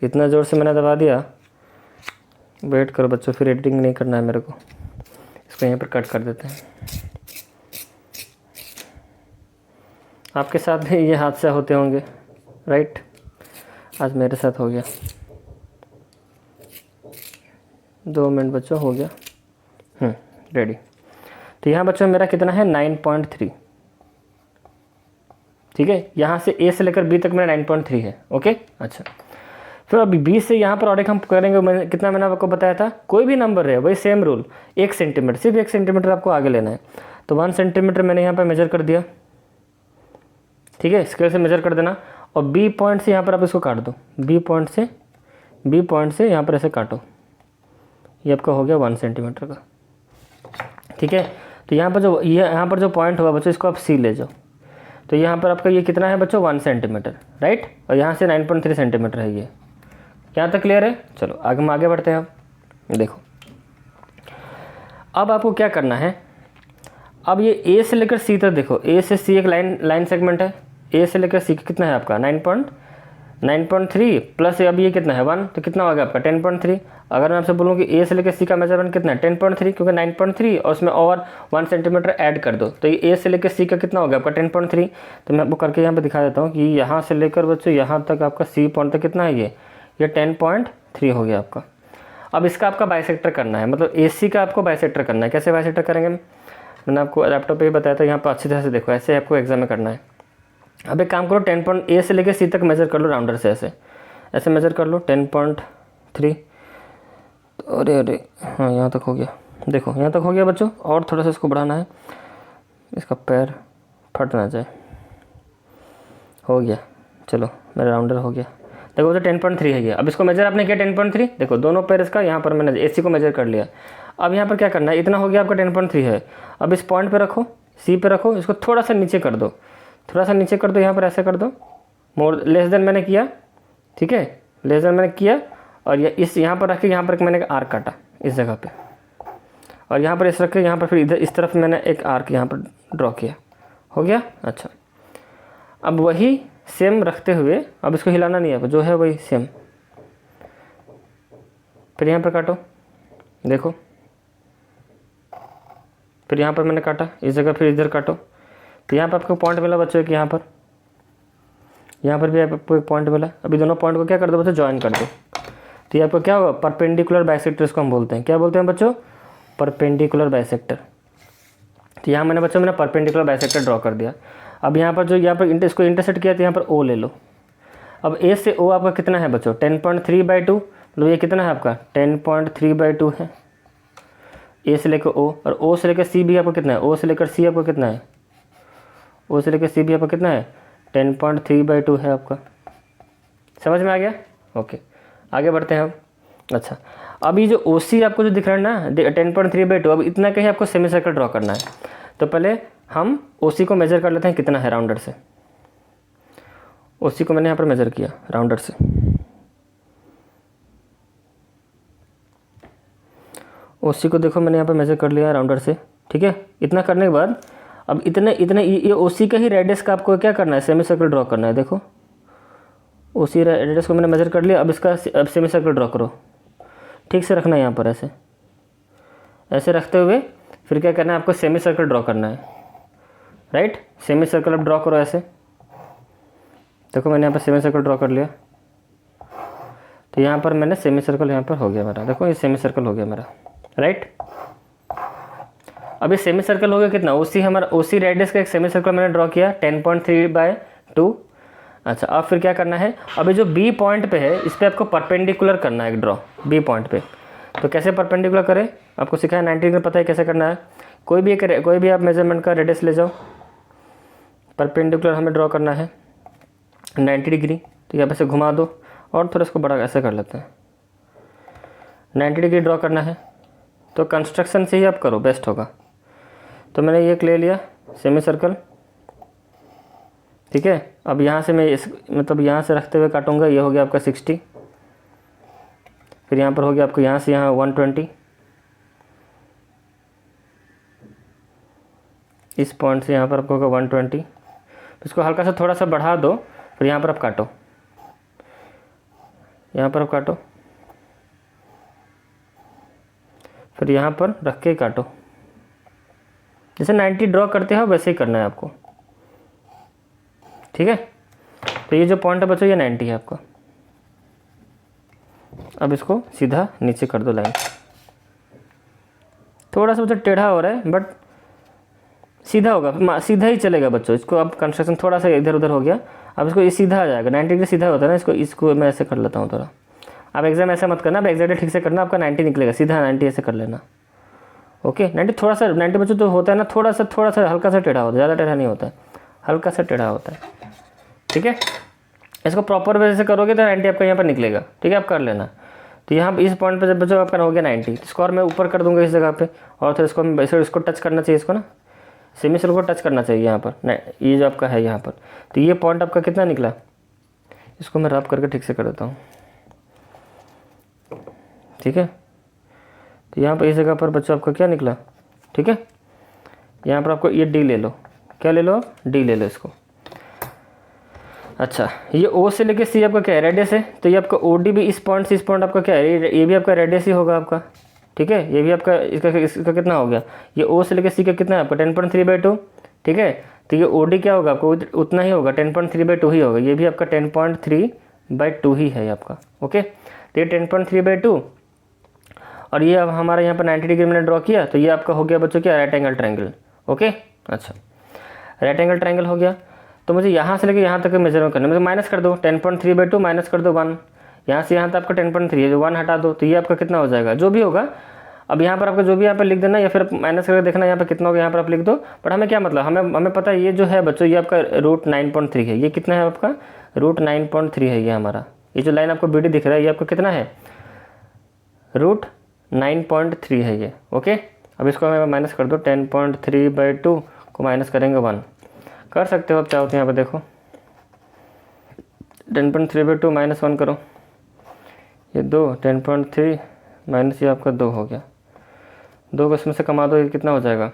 [SPEAKER 1] इतना ज़ोर से मैंने दबा दिया। वेट करो बच्चों, फिर एडिटिंग नहीं करना है मेरे को। इसको यहीं पर कट कर देते हैं। आपके साथ भी ये हादसा होते होंगे, राइट? आज मेरे साथ हो गया। 2 मिनट बच्चों, हो गया। रेडी। तो यहाँ बच्चों मेरा कितना है? 9.3। ठीक है, यहाँ से ए से लेकर बी तक मेरा 9.3 है। ओके, अच्छा फिर अभी बी से यहाँ पर और एक हम करेंगे। कितना मैंने आपको बताया था? कोई भी नंबर है वही सेम रूल, 1 सेंटीमीटर, सिर्फ 1 सेंटीमीटर आपको आगे लेना है। तो 1 सेंटीमीटर मैंने यहाँ पर मेजर कर दिया। ठीक है, स्केल से मेजर कर देना। और बी पॉइंट से यहाँ पर आप इसको काट दो। बी पॉइंट से यहाँ पर ऐसे काटो, ये आपका हो गया 1 सेंटीमीटर का। ठीक है, तो यहाँ पर जो पॉइंट होगा बच्चों, इसको आप सी ले जाओ। तो यहाँ पर आपका ये कितना है बच्चों? 1 सेंटीमीटर, राइट? और यहाँ से 9.3 सेंटीमीटर है ये। यहाँ तक क्लियर है? चलो हम आगे बढ़ते हैं। अब देखो, अब आपको क्या करना है, अब ये ए से लेकर सी तक देखो। ए से सी एक लाइन सेगमेंट है। ए से लेकर सी कितना है आपका? 9.3 प्लस अब ये कितना है? 1, तो कितना हो गया आपका? 10.3। अगर मैं आपसे बोलूँ कि ए से लेकर सी का मेजरमेंट कितना है? 10.3, क्योंकि 9.3 और उसमें और 1 सेंटीमीटर ऐड कर दो, तो ये ए से लेकर सी का कितना हो गया आपका? 10.3। तो मैं आपको करके यहाँ पे दिखा देता हूँ कि यहाँ से लेकर बच्चों यहाँ तक आपका सी पॉइंट तक कितना है? ये 10.3 हो गया आपका। अब इसका आपका बाइसेक्टर करना है, मतलब ए सी का आपको बाइसेक्टर करना है। कैसे बाइसेक्टर करेंगे? मैंने आपको लैपटॉप पे ही बताया था। यहाँ पर अच्छी तरह से देखो, ऐसे आपको एग्जाम में करना है। अब एक काम करो, 10 ए से लेकर सी तक मेजर कर लो राउंडर से, ऐसे मेजर कर लो 10.3। अरे हाँ, यहाँ तक हो गया। देखो यहाँ तक हो गया बच्चों, और थोड़ा सा इसको बढ़ाना है, इसका पैर फट ना जाए। हो गया, चलो मेरा राउंडर हो गया। देखो तो 10.3 है ये। अब इसको मेजर आपने किया 10.3। देखो दोनों पैर इसका, यहाँ पर मैंने ए सी को मेजर कर लिया। अब यहाँ पर क्या करना है? इतना हो गया आपका 10.3 है। अब इस पॉइंट पे रखो, सी पे रखो, इसको थोड़ा सा नीचे कर दो, यहाँ पर ऐसे कर दो। मोर लेस देन मैंने किया। ठीक है, लेस देन मैंने किया, और ये इस यहाँ पर रख के यहाँ पर मैंने एक आर्क काटा इस जगह पे, और यहाँ पर इस रख के यहाँ पर फिर इधर इस तरफ मैंने एक आर्क यहाँ पर ड्रॉ किया। हो गया, अच्छा। अब वही सेम रखते हुए, अब इसको हिलाना नहीं है, जो है वही सेम। फिर यहाँ पर काटो, देखो, फिर यहाँ पर मैंने काटा इस जगह, फिर इधर काटो, तो यहाँ पर आपको पॉइंट मिला बच्चों कि यहाँ पर भी आपको एक पॉइंट मिला। अभी दोनों पॉइंट को क्या कर दो बच्चों, ज्वाइन कर दो। तो ये आपको क्या होगा, परपेंडिकुलर बाइसेक्टर इसको हम बोलते हैं। क्या बोलते हैं बच्चों, परपेंडिकुलर बाइसेक्टर। तो यहाँ मैंने परपेंडिकुलर बाइसेक्टर ड्रॉ कर दिया। अब यहाँ पर जो इसको इंटरसेक्ट किया तो यहाँ पर ओ ले लो। अब ए से ओ आपका कितना है बच्चों, 10.3/2, मतलब ये कितना है आपका 10.3/2 है ए से लेकर ओ। और ओ से लेकर सी भी आपको कितना है, ओ से लेकर सी आपको कितना है, ओ से लेकर सी भी आपको कितना है 10.3/2 है आपका। समझ में आ गया? ओके, आगे बढ़ते हैं हम। अच्छा, अभी जो ओ सी आपको जो दिख रहा है ना 10.3/2, अब इतना कहीं आपको सेमी सर्कल ड्रॉ करना है। तो पहले हम ओ सी को मेजर कर लेते हैं कितना है राउंडर से। ओ सी को मैंने यहाँ पर मेजर किया राउंडर से। ओ सी को देखो मैंने यहाँ पर मेजर कर लिया राउंडर से, ठीक है। इतना करने के बाद अब इतने ये ओ सी का ही रेडियस का आपको क्या करना है, सेमी सर्कल ड्रॉ करना है। देखो ओ सी रेडियस को मैंने मेजर कर लिया। अब इसका अब सेमी सर्कल ड्रॉ करो, ठीक से रखना है यहाँ पर, ऐसे रखते हुए फिर क्या करना है आपको, सेमी सर्कल ड्रॉ करना है, राइट। सेमी सर्कल अब ड्रॉ करो ऐसे। देखो मैंने यहाँ पर सेमी सर्कल ड्रॉ कर लिया। तो यहाँ पर मैंने सेमी सर्कल यहाँ पर हो गया मेरा, देखो ये सेमी सर्कल हो गया मेरा, राइट। अब ये सेमी सर्कल हो गया कितना, ओ सी रेडियस का एक सेमी सर्कल मैंने ड्रॉ किया 10.3/2। अच्छा, अब फिर क्या करना है, अभी जो बी पॉइंट पे है इस पर आपको परपेंडिकुलर करना है एक ड्रॉ बी पॉइंट पे। तो कैसे परपेंडिकुलर करें, आपको सिखाया 90 डिग्री, पता है कैसे करना है। कोई भी आप मेजरमेंट का रेडियस ले जाओ, परपेंडिकुलर हमें ड्रॉ करना है 90 डिग्री। तो यहाँ पे से घुमा दो और थोड़ा इसको बड़ा ऐसे कर लेते हैं, 90 डिग्री ड्रॉ करना है। तो कंस्ट्रक्शन से ही आप करो, बेस्ट होगा। तो मैंने ये ले लिया सेमी सर्कल, ठीक है। अब यहाँ से मैं मतलब यहाँ से रखते हुए काटूंगा, ये हो गया आपका 60। फिर यहाँ पर हो गया आपको यहाँ से यहाँ 120, इस पॉइंट से यहाँ पर आपको होगा 120। इसको हल्का सा थोड़ा सा बढ़ा दो, फिर यहाँ पर आप काटो, यहाँ पर आप काटो, फिर यहाँ पर रख के काटो। जैसे 90 ड्रॉ करते हो वैसे ही करना है आपको, ठीक है। तो ये जो पॉइंट है बच्चों ये 90 है आपका। अब इसको सीधा नीचे कर दो लाइन। थोड़ा सा बच्चों टेढ़ा हो रहा है बट सीधा होगा, सीधा ही चलेगा बच्चों। इसको अब कंस्ट्रक्शन थोड़ा सा इधर उधर हो गया, अब इसको ये सीधा आ जाएगा। 90 डिग्री सीधा होता है ना, इसको मैं ऐसे कर लेता हूँ थोड़ा। आप एग्जाम ऐसा मत करना, आप एग्जैक्टली ठीक से करना, आपका 90 निकलेगा सीधा, 90 ऐसे कर लेना। ओके, 90 थोड़ा सा 90 बच्चों तो होता है ना, थोड़ा सा हल्का सा टेढ़ा होता है, ज़्यादा टेढ़ा नहीं होता है, हल्का सा टेढ़ा होता है, ठीक है। इसको प्रॉपर वे से करोगे तो 90 आपका यहाँ पर निकलेगा, ठीक है। आप कर लेना। तो यहाँ इस पॉइंट पर जब बच्चों आपका हो गया 90, इसको और मैं ऊपर कर दूंगा इस जगह पे, और फिर इसको टच करना चाहिए, इसको ना सेमी सर्कल को टच करना चाहिए यहाँ पर, ये जो आपका है यहाँ पर। तो ये पॉइंट आपका कितना निकला, इसको मैं रब करके ठीक से कर देता हूँ, ठीक है। तो यहाँ पर इस जगह पर बच्चों आपका क्या निकला, ठीक है। यहाँ पर आपको ये डी ले लो, क्या ले लो आप, डी ले लो इसको। अच्छा, ये ओ से लेके सी आपका क्या है, रेडियस है। तो ये आपका ओ डी भी इस पॉइंट से इस पॉइंट आपका क्या है, ये भी आपका रेडियस ही होगा आपका, ठीक है। ये भी आपका इसका कितना हो गया, ये ओ से लेके सी का कितना है आपका 10.3/2, ठीक है। तो ये ओ डी क्या होगा आपको, उतना ही होगा, 10.3/2 ही होगा। ये भी आपका 10.3/2 ही है आपका, ओके। तो ये 10.3/2 और ये अब हमारा यहाँ पर 90 डिग्री मैंने ड्रॉ किया। तो ये आपका हो गया बच्चों क्या, राइट एंगल ट्रायंगल, ओके। अच्छा, राइट एंगल ट्रायंगल हो गया। तो मुझे यहाँ से लेकर यहाँ तक मेजरमेंट करना है, मुझे माइनस कर दो 10.3/2 माइनस कर दो 1, यहाँ से यहाँ तक आपका 10.3 है, जो 1 हटा दो। तो ये आपका कितना हो जाएगा, जो भी होगा। अब यहाँ पर आपका जो भी यहाँ पर लिख देना, या फिर माइनस करके देखना यहाँ पर कितना होगा, यहाँ पर आप लिख दो। बट हमें क्या मतलब, हमें पता है ये जो है बच्चों ये आपका √9.3 है। ये कितना है आपका, √9.3 है ये हमारा। ये जो लाइन आपको BD दिख रहा है ये आपका कितना है, √9.3 है ये, ओके। अब इसको हमें माइनस कर दो, 10.3/2 को माइनस करेंगे 1, कर सकते हो आप चाहो तो। यहाँ पर देखो 10.3/2 माइनस 1 करो, ये 2, 10.3 माइनस ये आपका 2 हो गया। 2 को इसमें से कमा दो, ये कितना हो जाएगा,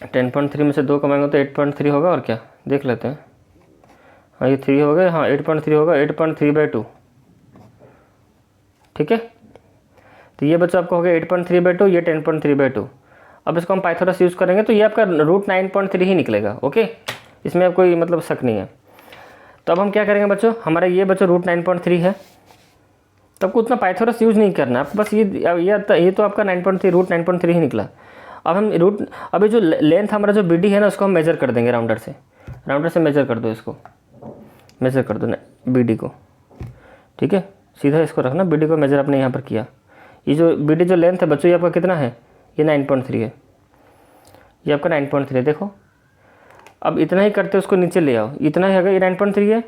[SPEAKER 1] 10.3 में से 2 कमाएंगे तो 8.3 होगा। और क्या देख लेते हैं, हाँ ये 3 हो गया, हाँ 8.3 होगा, 8.3/2, ठीक है। तो ये बच्चों आपका हो गया 8.3/2, ये 10.3/2। अब इसको हम पाइथागोरस यूज़ करेंगे तो ये आपका रूट 9.3 ही निकलेगा। ओके, इसमें अब कोई मतलब शक नहीं है। तो अब हम क्या करेंगे बच्चों, हमारा ये बच्चों रूट 9.3 है, तो आपको उतना पाइथागोरस यूज़ नहीं करना, आपको बस ये तो आपका 9.3 रूट 9.3 ही निकला। अब हम अभी जो लेंथ हमारा जो BD है ना, उसको हम मेजर कर देंगे राउंडर से मेजर कर दो, इसको मेजर कर दो ना BD को। ठीक है, सीधा इसको रखना, BD को मेजर आपने यहाँ पर किया। ये जो BD जो लेंथ है बच्चों, ये आपका कितना है, ये 9.3 है, ये आपका 9.3 है। देखो अब इतना ही करते उसको नीचे ले आओ, इतना ही अगर ये 9.3 है।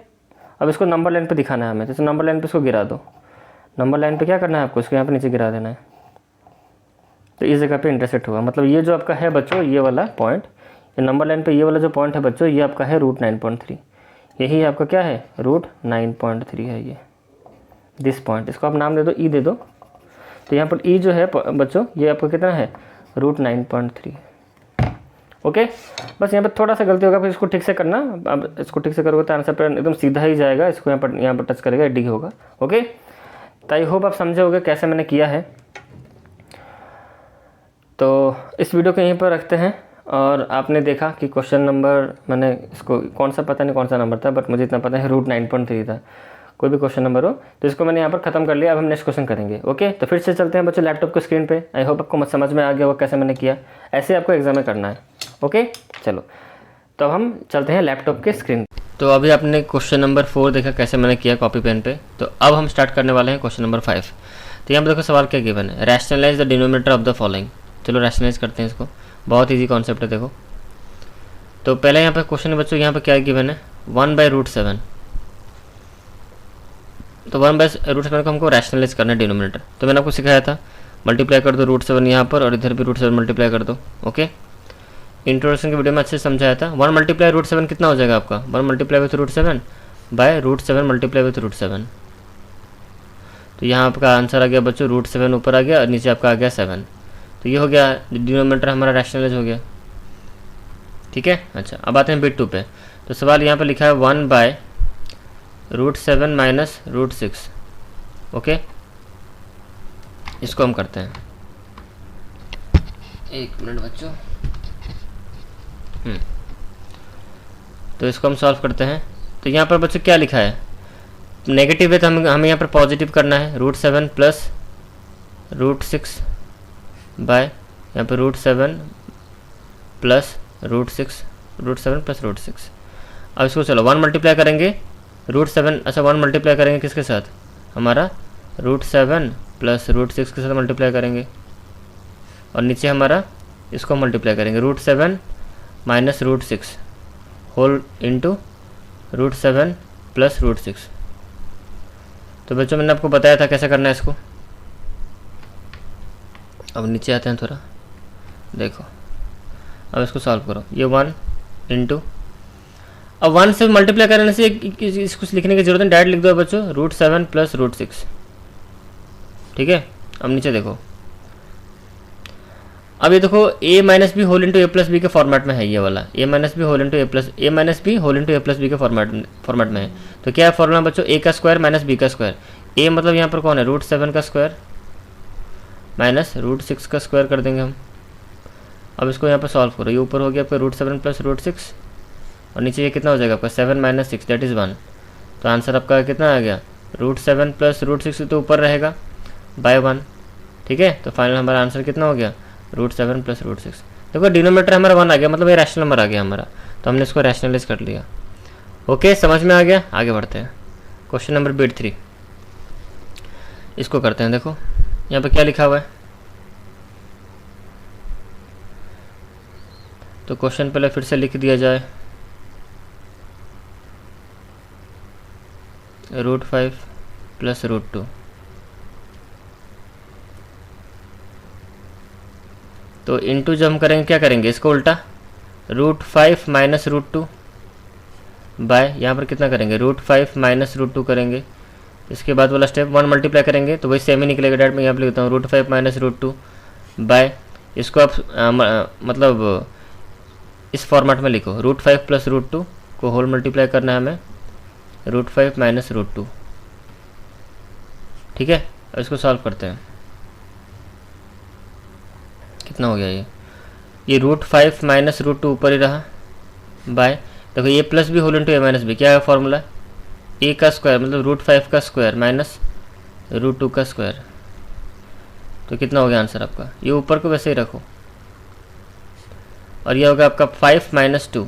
[SPEAKER 1] अब इसको नंबर लाइन पे दिखाना है हमें, जैसे नंबर लाइन पे इसको गिरा दो। नंबर लाइन पे क्या करना है आपको, इसको यहाँ पे नीचे गिरा देना है, तो इस जगह पे इंटरसेक्ट होगा। मतलब ये जो आपका है बच्चों, ये वाला पॉइंट, ये नंबर लाइन पे ये वाला जो पॉइंट है बच्चों, ये आपका है रूट 9.3। यही आपका क्या है, रूट 9.3 है ये, दिस पॉइंट। इसको आप नाम दे दो, ई दे दो। तो यहाँ पर ई जो है बच्चों, ये आपका कितना है, रूट 9.3। ओके, बस यहाँ पर थोड़ा सा गलती होगा, फिर इसको ठीक से करना। अब इसको ठीक से करोगे तो आंसर पर एकदम सीधा ही जाएगा। इसको यहाँ पर टच करेगा, डी होगा। ओके, तो आई होप आप समझे होगे कैसे मैंने किया है। तो इस वीडियो को यहीं पर रखते हैं। और आपने देखा कि क्वेश्चन नंबर, मैंने इसको कौन सा पता नहीं कौन सा नंबर था, बट मुझे इतना पता है रूट 9.3 था। कोई भी क्वेश्चन नंबर हो तो इसको मैंने यहाँ पर ख़त्म कर लिया। अब हम नेक्स्ट क्वेश्चन करेंगे। ओके, तो फिर से चलते हैं बच्चों लैपटॉप के स्क्रीन पे। आई होप आपको समझ में आ गया होगा कैसे मैंने किया। ऐसे आपको एग्जाम में करना है। ओके, चलो तो अब हम चलते हैं लैपटॉप के स्क्रीन। तो अभी आपने क्वेश्चन नंबर 4 देखा कैसे मैंने किया कॉपी पेन पे। तो अब हम स्टार्ट करने वाले हैं क्वेश्चन नंबर 5। तो यहाँ पर देखो सवाल क्या गिवन है, rationalize the denominator of the following. चलो रैशनलाइज करते हैं इसको, बहुत ईजी कॉन्सेप्ट है। देखो तो पहले यहाँ पर क्वेश्चन बच्चों, यहाँ पर क्या गिवन है, 1/√7। तो 1/√7 को हमको रैशनलाइज करना है डिनोमिनेटर। तो मैंने आपको सिखाया था, मल्टीप्लाई कर दो √7 यहाँ पर, और इधर भी √7 मल्टीप्लाई कर दो। ओके, इंट्रोडक्शन की वीडियो में अच्छे से समझाया था। 1 × √7 कितना हो जाएगा आपका, 1 × √7 बाय √7 मल्टीप्लाई विथ √7। तो यहाँ आपका आंसर आ गया बच्चों √7 ऊपर आ गया और नीचे आपका आ गया 7। तो ये हो गया डिनोमिनेटर हमारा रैशनलाइज हो गया। ठीक है, अच्छा अब आते हैं बिट 2 पे। तो सवाल यहाँ पर लिखा है 1/√7 माइनस √6। ओके, इसको हम करते हैं, एक मिनट बच्चों। तो इसको हम सॉल्व करते हैं। तो यहाँ पर बच्चों क्या लिखा है, नेगेटिव है तो हमें यहाँ पर पॉजिटिव करना है। √7 प्लस √6 बाय यहाँ पर √7 प्लस √6, √7 प्लस √6। अब इसको चलो 1 मल्टीप्लाई करेंगे √7, अच्छा 1 मल्टीप्लाई करेंगे किसके साथ, हमारा √7 प्लस √6 के साथ मल्टीप्लाई करेंगे, और नीचे हमारा इसको मल्टीप्लाई करेंगे √7 माइनस √6 होल इंटू √7 प्लस √6। तो बच्चों मैंने आपको बताया था कैसे करना है इसको। अब नीचे आते हैं थोड़ा, देखो अब इसको सॉल्व करो। ये 1 इंटू, अब 1 से मल्टीप्लाई करने से इसको लिखने की जरूरत नहीं, डायरेक्ट लिख दो बच्चों √7 प्लस √6। ठीक है, अब नीचे देखो, अब ये देखो a minus B whole into A plus B के फॉर्मेट में है, ये वाला a minus B whole into A minus B whole into A plus B के फॉर्मेट में है। तो क्या है फॉर्मूला बच्चों, a का स्क्वायर माइनस b का स्क्वायर। a मतलब यहाँ पर कौन है, √7 का स्क्वायर माइनस √6 का स्क्वायर कर देंगे हम। अब इसको यहाँ पर सॉल्व करो, ये ऊपर हो गया आपका √7 प्लस √6, और नीचे ये कितना हो जाएगा आपका 7 माइनस 6 दैट इज़ 1। तो आंसर आपका कितना आ गया, √7 प्लस √6 तो ऊपर रहेगा बाय 1। ठीक है, तो फाइनल हमारा आंसर कितना हो गया, √7 प्लस √6। देखो डिनोमिनेटर हमारा 1 आ गया, मतलब ये रैशनल नंबर आ गया हमारा, तो हमने इसको रैशनलाइज कर लिया। ओके, समझ में आ गया। आगे बढ़ते हैं क्वेश्चन नंबर बिट 3, इसको करते हैं। देखो यहाँ पे क्या लिखा हुआ है, तो क्वेश्चन पहले फिर से लिख दिया जाए, √5 प्लस √2। तो इनटू जब हम करेंगे क्या करेंगे, इसको उल्टा √5 माइनस √2 बाय यहाँ पर कितना करेंगे, √5 माइनस √2 करेंगे। इसके बाद वाला स्टेप 1 मल्टीप्लाई करेंगे तो वही सेम ही निकलेगा। डायरेक्ट मैं यहाँ पर लिखता हूँ √5 माइनस √2 बाय, इसको आप मतलब इस फॉर्मेट में लिखो, √5 प्लस √2 को होल मल्टीप्लाई करना है हमें, √5 माइनस √2। ठीक है, अब इसको सॉल्व करते हैं, कितना हो गया ये ये √5 माइनस √2 ऊपर ही रहा बाय, देखो ए plus B whole into A minus B, क्या है फॉर्मूला, ए का स्क्वायर मतलब √5 का स्क्वायर माइनस √2 का स्क्वायर। तो कितना हो गया आंसर आपका, ये ऊपर को वैसे ही रखो, और ये होगा आपका 5 माइनस 2,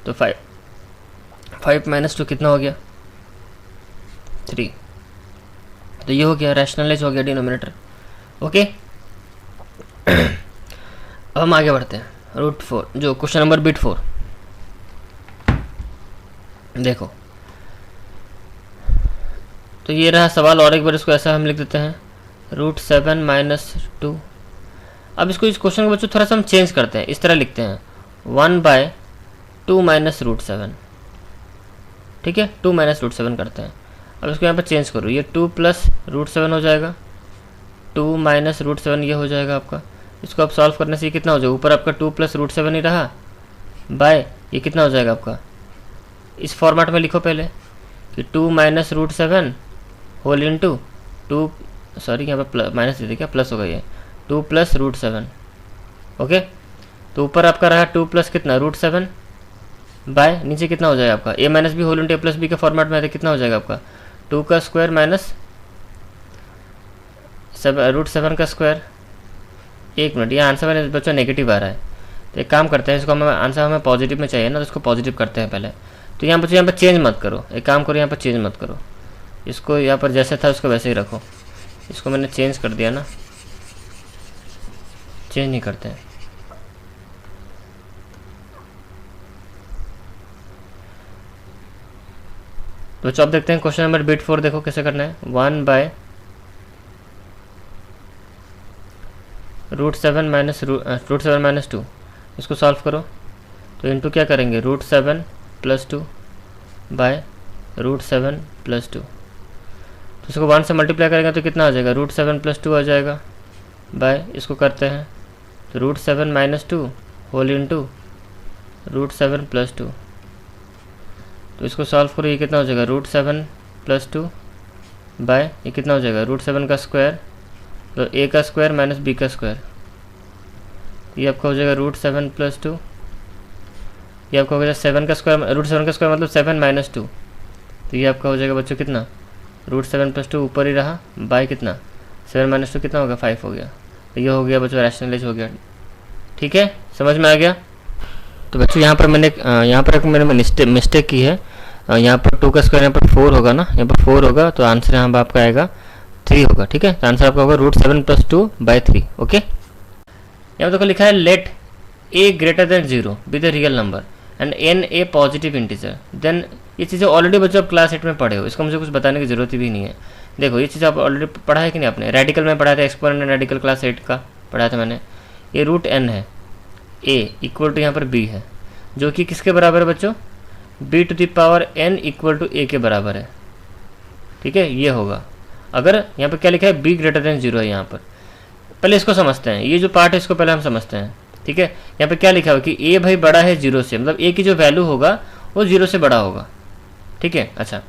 [SPEAKER 1] तो 5 माइनस 2 कितना हो गया 3, तो ये हो गया रैशनलाइज हो गया डिनोमिनेटर। ओके अब हम आगे बढ़ते हैं, √4 जो क्वेश्चन नंबर बिट 4। देखो तो ये रहा सवाल, और एक बार इसको ऐसा हम लिख देते हैं √7 माइनस 2। अब इसको इस क्वेश्चन को बच्चों थोड़ा सा हम चेंज करते हैं, इस तरह लिखते हैं 1/2 माइनस √7, ठीक है 2 माइनस √7 करते हैं। अब इसको यहाँ पर चेंज करो, ये 2 प्लस √7 हो जाएगा, 2 माइनस √7 ये हो जाएगा आपका। इसको आप सॉल्व करने से ये कितना हो जाएगा, ऊपर आपका 2 प्लस √7 ही रहा बाय ये कितना हो जाएगा आपका, इस फॉर्मेट में लिखो पहले कि 2 माइनस √7 होल इंटू 2, सॉरी यहाँ पर माइनस दे क्या प्लस होगा, ये 2 प्लस √7। ओके तो ऊपर आपका रहा 2 प्लस कितना √7 बाय नीचे कितना हो जाएगा आपका ए minus B whole into A plus B के फॉर्मेट में है, कितना हो जाएगा आपका 2 का स्क्वायर माइनस √7 का स्क्वायर। एक मिनट, ये आंसर में बच्चों नेगेटिव आ रहा है, तो एक काम करते हैं, इसको हमें आंसर हमें पॉजिटिव में चाहिए ना, तो इसको पॉजिटिव करते हैं पहले। तो यहाँ पर चेंज मत करो, एक काम करो यहाँ पर चेंज मत करो, इसको यहाँ पर जैसे था उसको वैसे ही रखो। इसको मैंने चेंज कर दिया ना, चेंज नहीं करते हैं। तो बच्चों अब देखते हैं क्वेश्चन नंबर बिट 4, देखो कैसे करना है। 1/√7 माइनस 2, इसको सॉल्व करो तो इंटू क्या करेंगे √7 प्लस 2 बाय √7 प्लस 2, तो इसको 1 से मल्टीप्लाई करेंगे तो कितना आ जाएगा √7 प्लस 2 आ जाएगा बाय, इसको करते हैं तो √7 माइनस 2 होल इंटू √7 प्लस 2, तो इसको सॉल्व करो, ये कितना हो जाएगा √7 प्लस 2 बाय ये कितना हो जाएगा √7 का स्क्वायर, तो ए का स्क्वायर माइनस बी का स्क्वायर, ये आपका हो जाएगा √7 प्लस 2, ये आपका हो जाएगा 7 का स्क्वायर, √7 का स्क्वायर मतलब 7 माइनस 2, तो ये आपका हो जाएगा बच्चों कितना √7 प्लस 2 ऊपर ही रहा बाय कितना 7 माइनस 2 कितना होगा 5 हो गया। तो ये हो गया बच्चों रैशनलाइज हो गया, ठीक है समझ में आ गया। तो बच्चों यहाँ पर मैंने मिस्टेक की है, यहाँ पर 2 का स्क्वायर यहाँ पर 4 होगा ना, यहाँ पर 4 होगा, तो आंसर यहाँ पर आपका आएगा 3 होगा, ठीक है। तो आंसर आपका होगा √7 प्लस 2 बाय 3। ओके यहाँ पर देखो लिखा है let a greater than 0 B the real number and n a positive integer, then ये चीज़ें ऑलरेडी बच्चों आप क्लास 8 में पढ़े हो, इसको मुझे कुछ बताने की जरूरत भी नहीं है। देखो ये चीज़ आप ऑलरेडी पढ़ा है कि नहीं आपने, रेडिकल में पढ़ा था, एक्सपोनेंट एंड रेडिकल क्लास 8 का पढ़ा था मैंने। ये √n है, a इक्वल टू यहाँ पर b है, जो कि किसके बराबर है बच्चों b to the power n equal to a के बराबर है, ठीक है ये होगा। अगर यहाँ पर क्या लिखा है b ग्रेटर देन 0 है, यहाँ पर पहले इसको समझते हैं, ये जो पार्ट है इसको पहले हम समझते हैं, ठीक है। यहाँ पे क्या लिखा हुआ कि a भाई बड़ा है 0 से, मतलब a की जो वैल्यू होगा वो 0 से बड़ा होगा, ठीक है। अच्छा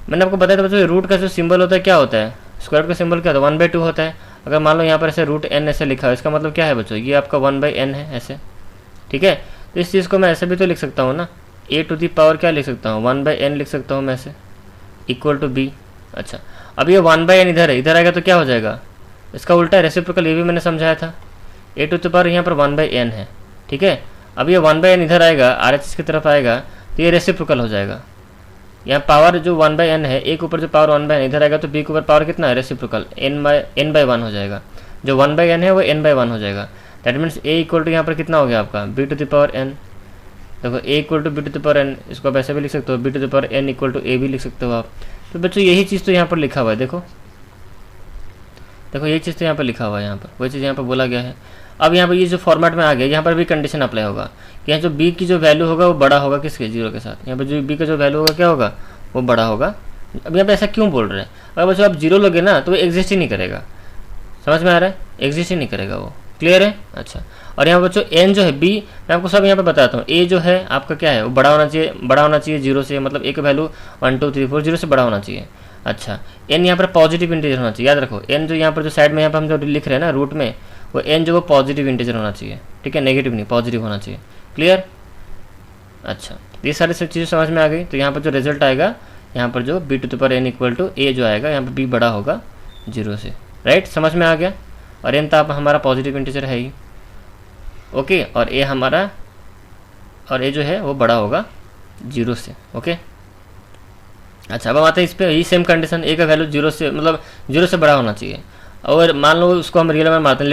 [SPEAKER 1] मैंने आपको बताया था बच्चों रूट का जो सिंबल होता है क्या होता है, स्क्वायर का सिंबल क्या होता है 1/2 होता है। अगर मान लो यहाँ पर ऐसे √n ऐसे लिखा है, इसका मतलब क्या है बच्चों, ये आपका 1/n है ऐसे, ठीक है। तो इस चीज़ को मैं ऐसे भी तो लिख सकता हूँ ना, a टू दी पावर क्या लिख सकता हूँ 1/n लिख सकता हूँ मैं ऐसे, इक्वल टू b। अच्छा अब ये 1/n इधर है, इधर आएगा तो क्या हो जाएगा, इसका उल्टा है रेसिप्रोकल, ये भी मैंने समझाया था। a टू दी पावर यहाँ पर 1/n है, ठीक है। अब ये 1/n इधर आएगा, RHS की तरफ आएगा, तो ये रेसिप्रोकल हो जाएगा। यहाँ पावर जो 1/n है, एक ऊपर जो पावर 1/n इधर आएगा, तो b के ऊपर पावर कितना है रेसिप्रोकल n/1 हो जाएगा, जो 1/n है वो n/1 हो जाएगा। That means a equal to यहाँ पर कितना हो गया आपका b to the power n। देखो a equal to b to the power n, इसको आप ऐसे भी लिख सकते हो, b to the power n equal to a भी लिख सकते हो आप। तो बच्चों यही चीज़ तो यहाँ पर लिखा हुआ है, देखो यही चीज़ तो यहाँ पर लिखा हुआ है, यहाँ पर वही चीज़ यहाँ पर बोला गया है। अब यहाँ पर ये जो फॉर्मेट में आ गया, यहाँ पर भी कंडीशन अप्लाई होगा कि यहाँ जो b की जो वैल्यू होगा वो बड़ा होगा किसके 0 के साथ, यहाँ पर जो b का जो वैल्यू होगा क्या होगा वो बड़ा होगा। अब यहाँ पे ऐसा क्यों बोल रहे हैं, अगर बच्चों आप 0 लोगे ना तो वो एग्जिस्ट ही नहीं करेगा, समझ में आ रहा है, एग्जिस्ट ही नहीं करेगा वो, क्लियर है। अच्छा और यहाँ बच्चों n जो है b, मैं आपको सब यहाँ पे बताता हूँ, a जो है आपका क्या है वो बड़ा होना चाहिए 0 से, मतलब a का वैल्यू 1 2 3 4 0 से बड़ा होना चाहिए। अच्छा n यहाँ पर पॉजिटिव इंटीजर होना चाहिए, याद रखो n जो यहाँ पर जो साइड में यहाँ पर हम जो लिख रहे हैं ना रूट में, वो n जो वो पॉजिटिव इंटीजर होना चाहिए, ठीक है, नेगेटिव नहीं, पॉजिटिव होना चाहिए। क्लियर? अच्छा, ये सारी सब चीज़ें समझ में आ गई। तो यहाँ पर जो रिजल्ट आएगा, यहाँ पर जो b to the power n equal to a जो आएगा, यहाँ पर b बड़ा होगा 0 से, राइट, समझ में आ गया। और n तो हमारा पॉजिटिव इंटीजर है ही, ओके, और a हमारा, और a जो है वो बड़ा होगा 0 से, ओके। अच्छा, अब हम आते हैं इस पर, यही सेम कंडीशन, a का वैल्यू 0 से, मतलब 0 से बड़ा होना चाहिए। और मान लो उसको हम रियल नंबर मानते हैं,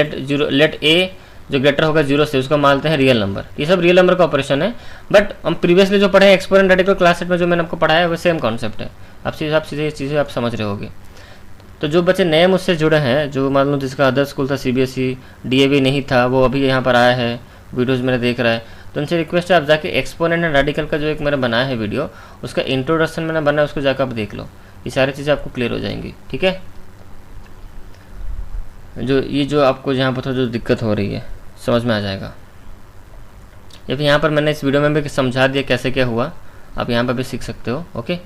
[SPEAKER 1] लेट a जो ग्रेटर होगा 0 से, उसको मानते हैं रियल नंबर। ये सब रियल नंबर का ऑपरेशन है, बट हम प्रीवियसली जो पढ़े हैं एक्सपोनेंट रेडिकल क्लास सेट में, जो मैंने आपको पढ़ाया है वो सेम कॉन्सेप्ट है। आप सीधे ये चीज़ें आप समझ रहे होगे। तो जो बच्चे नए मुझसे जुड़े हैं, जो मान लो जिसका अदर स्कूल था, CBSE DAV नहीं था, वो अभी यहाँ पर आया है, वीडियोज़ मेरे देख रहा है, तो उनसे रिक्वेस्ट है आप जाके एक्सपोनेंट एंड रेडिकल का जो एक मैंने बनाया है वीडियो, उसका इंट्रोडक्शन मैंने बनाया, उसको जाकर आप देख लो, ये सारी चीज़ें आपको क्लियर हो जाएंगी, ठीक है। जो आपको यहाँ पर जो दिक्कत हो रही है समझ में आ जाएगा। या फिर यहाँ पर मैंने इस वीडियो में भी समझा दिया कैसे क्या हुआ, आप यहाँ पर भी सीख सकते हो, ओके।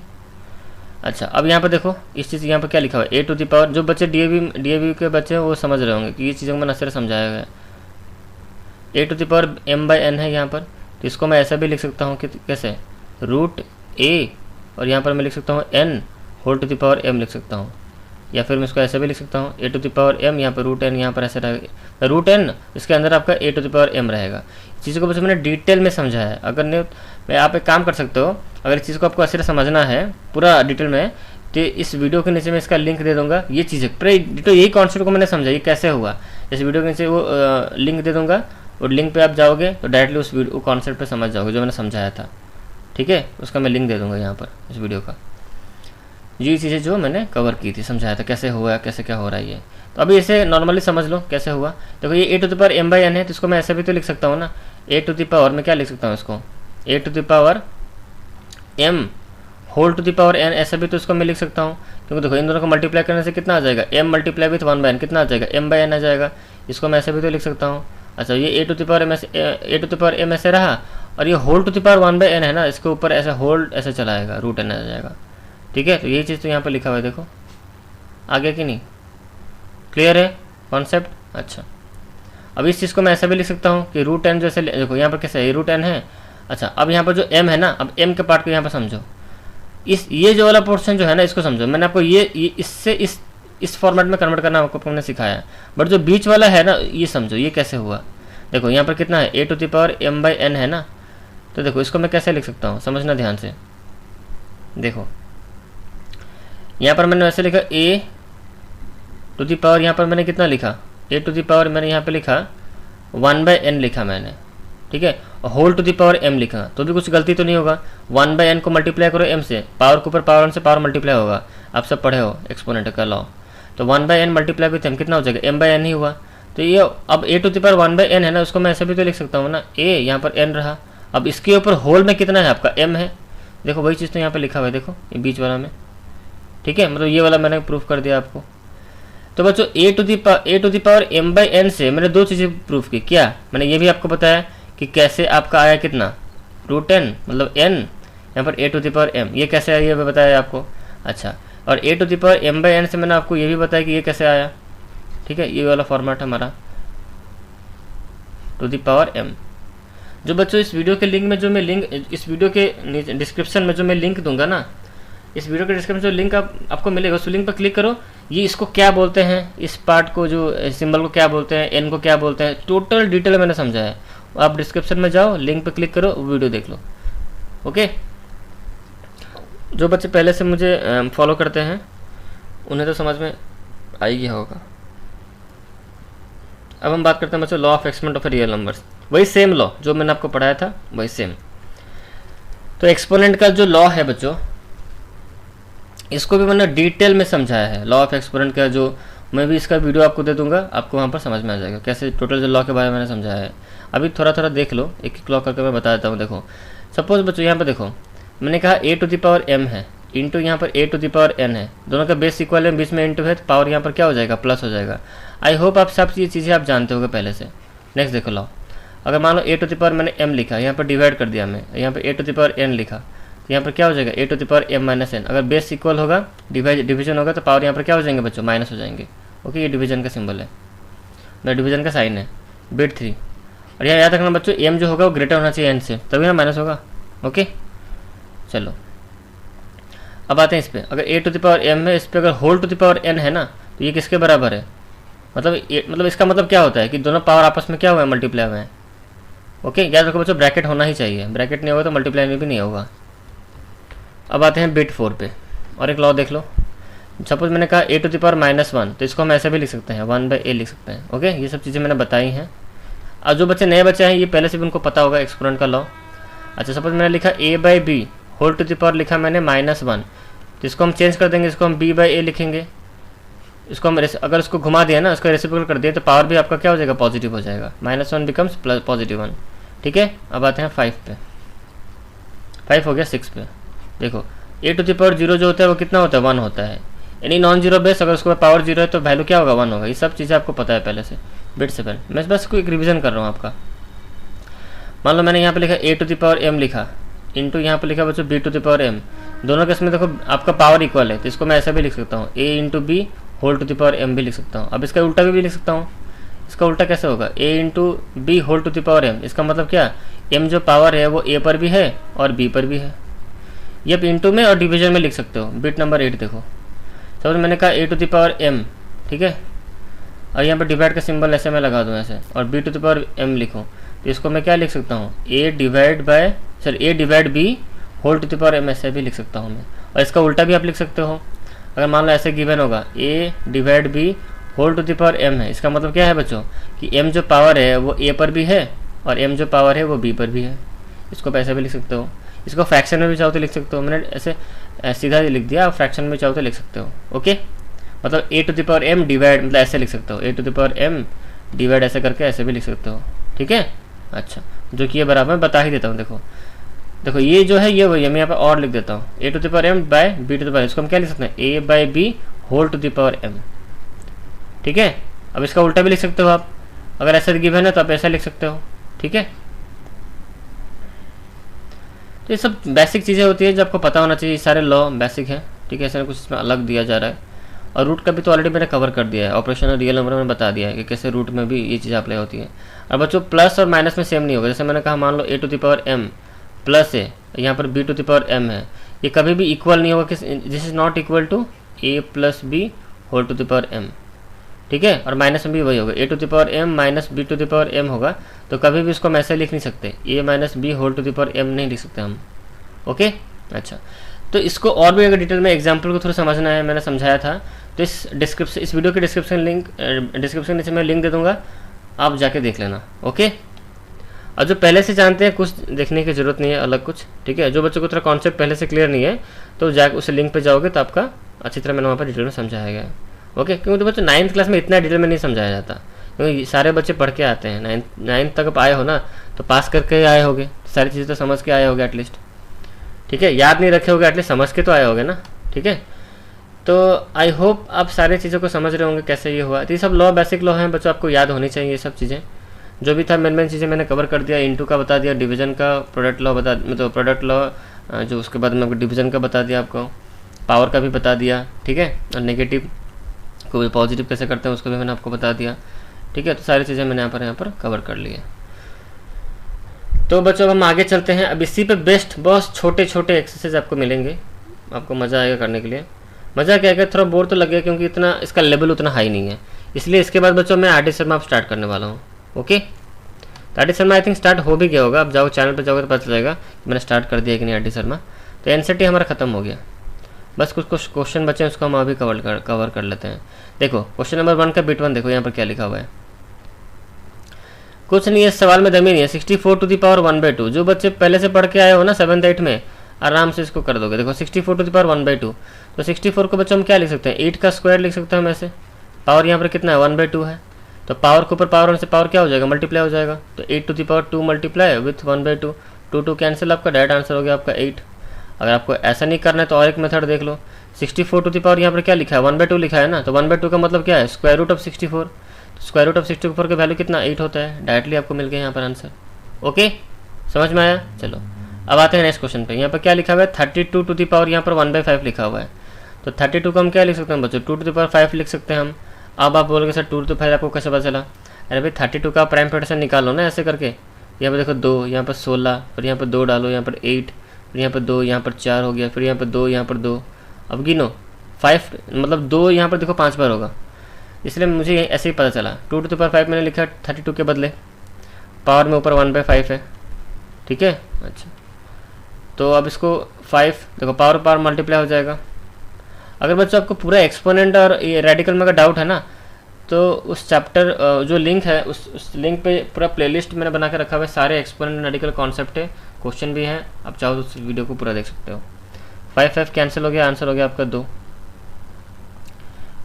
[SPEAKER 1] अच्छा, अब यहाँ पर देखो इस चीज़ यहाँ पर क्या लिखा हुआ है, a टू द पावर, जो बच्चे DAV के बच्चे हैं वो समझ रहे होंगे कि ये चीज़ों को मैंने अच्छे से समझाया गया है। a to the power m/n है यहाँ पर, तो इसको मैं ऐसा भी लिख सकता हूँ कि कैसे, √a, और यहाँ पर मैं लिख सकता हूँ n whole to the power m लिख सकता हूँ, या फिर मैं इसको ऐसे भी लिख सकता हूँ a to the power m, यहाँ पर √n, यहाँ पर ऐसे रहेगा √n, इसके अंदर आपका a to the power m रहेगा। चीज़ों को बस मैंने डिटेल में समझाया है। अगर नहीं, मैं आप एक काम कर सकते हो, अगर इस चीज़ को आपको अच्छे से समझना है पूरा डिटेल में, तो इस वीडियो के नीचे मैं इसका लिंक दे दूंगा। ये चीज़ें पूरा डिटेल, यही कॉन्सेप्ट को मैंने समझा, ये कैसे हुआ, इस वीडियो के नीचे वो लिंक दे दूंगा, और लिंक पे आप जाओगे तो डायरेक्टली उस वीडियो कॉन्सेप्ट पे समझ जाओगे जो मैंने समझाया था, ठीक है। उसका मैं लिंक दे दूंगा यहाँ पर इस वीडियो का। ये चीज़ें जो मैंने कवर की थी, समझाया था कैसे हुआ, कैसे क्या हो रहा है ये। तो अभी इसे नॉर्मली समझ लो कैसे हुआ। देखो ये a to the power m/n है, तो इसको मैं ऐसे भी तो लिख सकता हूँ ना, a टू द पावर, मैं क्या लिख सकता हूँ इसको, a to the power m whole to the power n, ऐसा भी तो इसको मैं लिख सकता हूँ। क्योंकि देखो इन दोनों को मल्टीप्लाई करने से कितना आ जाएगा, m मल्टीप्लाई विथ 1/n कितना आ जाएगा, m/n आ जाएगा। इसको मैं ऐसे भी तो लिख सकता हूँ। अच्छा, ये a to the power m ऐसे रहा, और ये whole to the power 1/n है ना, इसके ऊपर ऐसे होल ऐसे चलाएगा, √n आ जाएगा, ठीक है। तो यही चीज़ तो यहाँ पर लिखा हुआ है, देखो आगे कि नहीं, क्लियर है कॉन्सेप्ट। अच्छा, अब इस चीज़ को मैं ऐसा भी लिख सकता हूँ कि √n जैसे, देखो यहाँ पर कैसे है, √n है। अच्छा, अब यहाँ पर जो m है ना, अब m के पार्ट को यहाँ पर समझो, ये जो वाला पोर्शन जो है ना, इसको समझो। मैंने आपको ये इससे इस फॉर्मेट में कन्वर्ट करना आपको मैंने सिखाया है, बट जो बीच वाला है ना, ये समझो ये कैसे हुआ। देखो यहाँ पर कितना है, a to the power m/n है ना, तो देखो इसको मैं कैसे लिख सकता हूँ, समझना ध्यान से। देखो यहाँ पर मैंने वैसे लिखा a टू द पावर, यहाँ पर मैंने कितना लिखा, a टू द पावर मैंने यहाँ पे लिखा 1/n लिखा मैंने, ठीक है, और whole to the power m लिखा, तो भी कुछ गलती तो नहीं होगा। 1/n को मल्टीप्लाई करो m से, पावर के ऊपर पावर 1 से पावर मल्टीप्लाई होगा, आप सब पढ़े हो एक्सपोनेंट का लॉ। तो 1/n मल्टीप्लाई विथ m कितना हो जाएगा, m/n ही हुआ। तो ये अब a to the power 1/n है ना, उसको मैं ऐसे भी तो लिख सकता हूँ ना, a यहाँ पर n रहा, अब इसके ऊपर होल में कितना है आपका m है, देखो वही चीज़ तो यहाँ पर लिखा हुआ है, देखो ये बीच वाला में, ठीक है, मतलब ये वाला मैंने प्रूफ कर दिया आपको। तो बच्चों a to the power m/n से मैंने दो चीज़ें प्रूफ की, क्या मैंने ये भी आपको बताया कि कैसे आपका आया कितना, √n मतलब n, यहाँ पर a to the power m, ये कैसे आया ये भी बताया आपको। अच्छा, और a to the power m/n से मैंने आपको ये भी बताया कि ये कैसे आया, ठीक है, ये वाला फॉर्मेट हमारा टू द पावर m। जो बच्चों इस वीडियो के लिंक में जो मैं इस वीडियो के डिस्क्रिप्शन में जो मैं लिंक दूंगा ना, इस वीडियो के डिस्क्रिप्शन में जो लिंक आपको मिलेगा, उस लिंक पर क्लिक करो, ये इसको क्या बोलते हैं, इस पार्ट को जो सिंबल को क्या बोलते हैं, एन को क्या बोलते हैं, टोटल डिटेल मैंने समझाया है। आप डिस्क्रिप्शन में जाओ, लिंक पर क्लिक करो, वीडियो देख लो, ओके। जो बच्चे पहले से मुझे फॉलो करते हैं उन्हें तो समझ में आ ही गया होगा। अब हम बात करते हैं बच्चों law of exponent of real numbers, वही सेम लॉ जो मैंने आपको पढ़ाया था वही सेम। तो एक्सपोनेंट का जो लॉ है बच्चों, इसको भी मैंने डिटेल में समझाया है, लॉ ऑफ एक्सपोनेंट का जो मैं भी इसका वीडियो आपको दे दूंगा, आपको वहाँ पर समझ में आ जाएगा कैसे टोटल जो लॉ के बारे में मैंने समझाया है। अभी थोड़ा थोड़ा देख लो, एक एक लॉ करके मैं बता देता हूँ। देखो सपोज बच्चों यहाँ पर देखो, मैंने कहा a to the power m है, इंटू यहाँ पर a to the power n है, दोनों का बेस इक्वल है, बीच में इंटू है, तो पावर यहाँ पर क्या हो जाएगा, प्लस हो जाएगा। आई होप आप सब ये चीज़ें आप जानते होगे पहले से। नेक्स्ट देखो लॉ, अगर मान लो a टू द पावर मैंने m लिखा, यहाँ पर डिवाइड कर दिया मैं, यहाँ पर a to the power n लिखा, तो यहाँ पर क्या हो जाएगा a to the power m minus n। अगर बेस इक्वल होगा, डिविजन होगा, तो पावर यहाँ पर क्या हो जाएंगे बच्चों, माइनस हो जाएंगे, ओके। ये डिवीजन का सिंबल है। मतलब डिवीजन का साइन है, बिट 3। और यहाँ याद रखना बच्चों m जो होगा वो ग्रेटर होना चाहिए n से, तभी ना माइनस होगा। ओके चलो अब आते हैं इस पर। अगर a to the power m है, इस पर अगर whole to the power n है ना, तो ये किसके बराबर है, मतलब इसका मतलब क्या होता है कि दोनों पावर आपस में क्या हुआ है, मल्टीप्लाई हुए हैं। ओके याद रखो बच्चों ब्रैकेट होना ही चाहिए, ब्रैकेट नहीं होगा तो मल्टीप्लाई में भी नहीं होगा। अब आते हैं बिट 4 पे, और एक लॉ देख लो। सपोज मैंने कहा a टू द पावर -1, तो इसको हम ऐसे भी लिख सकते हैं, 1/a लिख सकते हैं। ओके ये सब चीज़ें मैंने बताई हैं। और जो बच्चे नए बच्चे हैं ये पहले से भी उनको पता होगा एक्सपोनेंट का लॉ। अच्छा सपोज मैंने लिखा a/b whole to the power लिखा मैंने -1, तो इसको हम चेंज कर देंगे, इसको हम b/a लिखेंगे। इसको हम अगर इसको घुमा दिया ना, इसको रेसिप्रोकल कर दिया, तो पावर भी आपका क्या हो जाएगा, पॉजिटिव हो जाएगा, -1 बिकम्स +1। ठीक है अब आते हैं 5 पे। 5 हो गया 6 पे। देखो a टू द पावर 0 जो होता है वो कितना होता है, 1 होता है। यानी नॉन जीरो बेस अगर उसके पावर 0 है तो वैल्यू क्या होगा, 1 होगा। ये सब चीज़ें आपको पता है पहले से, बिट से पहले। मैं बस कोई रिवीजन कर रहा हूँ आपका। मान लो मैंने यहाँ पे लिखा a to the power m लिखा, इंटू यहाँ पे लिखा बच्चों b to the power m। दोनों केस में देखो आपका पावर इक्वल है, तो इसको मैं ऐसा भी लिख सकता हूँ, a into b whole to the power m भी लिख सकता हूँ। अब इसका उल्टा भी लिख सकता हूँ। इसका उल्टा कैसे होगा, a into b whole to the power m। इसका मतलब क्या, m जो पावर है वो a पर भी है और b पर भी है। ये आप इंटू में और डिवीजन में लिख सकते हो। बिट नंबर 8 देखो, तो मैंने कहा a to the power m, ठीक है, और यहाँ पर डिवाइड का सिंबल ऐसे मैं लगा दूँ ऐसे, और b to the power m लिखूँ, तो इसको मैं क्या लिख सकता हूँ, a divide b whole to the power m ऐसे भी लिख सकता हूँ मैं। और इसका उल्टा भी आप लिख सकते हो। अगर मान लो ऐसे गिवन होगा a divide b whole to the power m है, इसका मतलब क्या है बच्चों कि m जो पावर है वो a पर भी है और m जो पावर है वो b पर भी है। इसको आप ऐसे भी लिख सकते हो। इसको फ्रैक्शन में भी चाहो तो लिख सकते हो। मैंने ऐसे सीधा लिख दिया, आप फ्रैक्शन में चाहो तो लिख सकते हो। ओके मतलब a to the power m divide, मतलब ऐसे लिख सकते हो, a to the power m divide ऐसे करके ऐसे भी लिख सकते हो। ठीक है अच्छा, जो कि ये बराबर बता ही देता हूँ। देखो ये जो है ये वही है, मैं यहाँ पर और लिख देता हूँ, a to the power m by b to the power. इसको हम क्या लिख सकते हैं, a by b whole to the power m। ठीक है अब इसका उल्टा भी लिख सकते हो आप, अगर ऐसा गिवन है तो आप ऐसा लिख सकते हो। ठीक है तो ये सब बेसिक चीज़ें होती है जो आपको पता होना चाहिए। सारे लॉ बेसिक हैं। ठीक है ऐसा कुछ इसमें अलग दिया जा रहा है। और रूट का भी तो ऑलरेडी मैंने कवर कर दिया है, ऑपरेशन और रियल नंबर में बता दिया है कि कैसे रूट में भी ये चीज़ अप्लाई होती है। और बच्चों प्लस और माइनस में सेम नहीं होगा। जैसे मैंने कहा मान लो a to the power m plus है, यहाँ पर b to the power m है, ये कभी भी इक्वल नहीं होगा। This is not equal to a plus b whole to the power m। ठीक है और माइनस में भी वही होगा, a to the power m minus b to the power m होगा, तो कभी भी इसको हम ऐसे लिख नहीं सकते, a minus b whole to the power m नहीं लिख सकते हम। ओके अच्छा तो इसको और भी अगर डिटेल में एग्जाम्पल को थोड़ा समझना है, मैंने समझाया था, तो इस वीडियो के डिस्क्रिप्शन नीचे मैं लिंक दे दूंगा, आप जाके देख लेना। ओके और जो पहले से जानते हैं कुछ देखने की ज़रूरत नहीं है अलग कुछ। ठीक है जो बच्चों को थोड़ा कॉन्सेप्ट पहले से क्लियर नहीं है तो जाके उस लिंक पे जाओगे तो आपका अच्छी तरह मैंने वहाँ पर डिटेल में समझाया गया है। ओके क्योंकि तो बच्चों 9th क्लास में इतना डिटेल में नहीं समझाया जाता, क्योंकि सारे बच्चे पढ़ के आते हैं। 9th तक आप आए हो ना तो पास करके आए होगे, सारी चीज़ें तो समझ के आए होगे एटलीस्ट। ठीक है याद नहीं रखे होगे एटलीस्ट समझ के तो आए होगे ना। ठीक है तो आई होप आप सारी चीज़ों को समझ रहे होंगे कैसे ये हुआ। तो ये सब लॉ बेसिक लॉ हैं बच्चों, आपको याद होनी चाहिए ये सब चीज़ें। जो भी था मेन चीज़ें मैंने कवर कर दिया। इंटू का बता दिया, डिवीजन का, प्रोडक्ट लॉ बता, मतलब प्रोडक्ट लॉ जो उसके बाद में डिवीजन का बता दिया आपको, पावर का भी बता दिया। ठीक है और नेगेटिव को भी पॉजिटिव कैसे करते हैं उसको भी मैंने आपको बता दिया। ठीक है तो सारी चीज़ें मैंने यहाँ पर कवर कर ली है। तो बच्चों हम आगे चलते हैं। अब इसी पे बेस्ट बहुत छोटे छोटे एक्सरसाइज आपको मिलेंगे, आपको मज़ा आएगा करने के लिए। मज़ा क्या है, थोड़ा बोर तो लगेगा क्योंकि इतना इसका लेवल उतना हाई नहीं है, इसलिए इसके बाद बच्चों मैं आर डी शर्मा आप स्टार्ट करने वाला हूँ। ओके तो R D Sharma I think start हो भी गया होगा, आप जाओ चैनल पर जाओगे तो पता चलेगा मैंने स्टार्ट कर दिया कि नहीं आर डी शर्मा। तो एनसीईआरटी हमारा ख़त्म हो गया, बस कुछ क्वेश्चन बचे हैं उसको हम अभी कवर कर लेते हैं। देखो क्वेश्चन नंबर 1 का बिट 1 देखो यहाँ पर क्या लिखा हुआ है। कुछ नहीं है सवाल में दमी नहीं है, 64 टू द पावर 1/2। जो बच्चे पहले से पढ़ के आए हो ना 7th 8th में आराम से इसको कर दोगे। देखो 64 टू द पावर 1/2, तो 64 को बच्चों हम क्या लिख सकते हैं, 8 का स्क्वायर लिख सकते हैं हम ऐसे। पावर यहाँ पर कितना है 1/2 है, तो पावर के ऊपर पावर होने से पावर क्या हो जाएगा, मल्टीप्लाई हो जाएगा। तो 8 to the power 2 multiply with 1/2, 2 cancel, आपका डायरेक्ट आंसर हो गया आपका 8। अगर आपको ऐसा नहीं करना है तो और एक मेथड देख लो। 64 टू द पावर यहाँ पर क्या लिखा है 1/2 लिखा है ना, तो 1/2 का मतलब क्या है square root of 64। Square root of 64 का वैल्यू कितना 8 होता है, डायरेक्टली आपको मिल गया यहाँ पर आंसर। ओके समझ में आया। चलो अब आते हैं नेक्स्ट क्वेश्चन पे। यहाँ पर क्या लिखा हुआ है 32 टू द पावर यहाँ पर 1/5 लिखा हुआ है। तो 32 को हम क्या लिख सकते हैं बच्चों 2 टू द पावर 5 लिख सकते हैं हम। अब आप बोलोगे सर 2 टू द 5 आपको कैसे पता चला। अरे भाई 32 का प्राइम फ्रैक्शन निकालो ना ऐसे करके। यहाँ पर देखो 2, यहाँ पर 16, फिर यहाँ पर 2 डालो, यहाँ पर 8, फिर यहाँ पर 2, यहाँ पर 4 हो गया, फिर यहाँ पर 2, यहाँ पर 2। अब गिनो 5, मतलब 2 यहाँ पर देखो 5 बार होगा, इसलिए मुझे ऐसे ही पता चला। 2⁵ मैंने लिखा 32 के बदले, पावर में ऊपर 1/5 है, ठीक है। अच्छा, तो अब इसको 5 देखो पावर मल्टीप्लाई हो जाएगा। अगर बच्चों आपको पूरा एक्सपोनेंट और ये रेडिकल में अगर डाउट है ना, तो उस चैप्टर जो लिंक है उस लिंक पे पूरा प्लेलिस्ट मैंने बना के रखा हुआ है, सारे एक्सपोनेंट रेडिकल कॉन्सेप्ट है, क्वेश्चन भी हैं, आप चाहो तो उस वीडियो को पूरा देख सकते हो। 5 कैंसिल हो गया, आंसर हो गया आपका 2,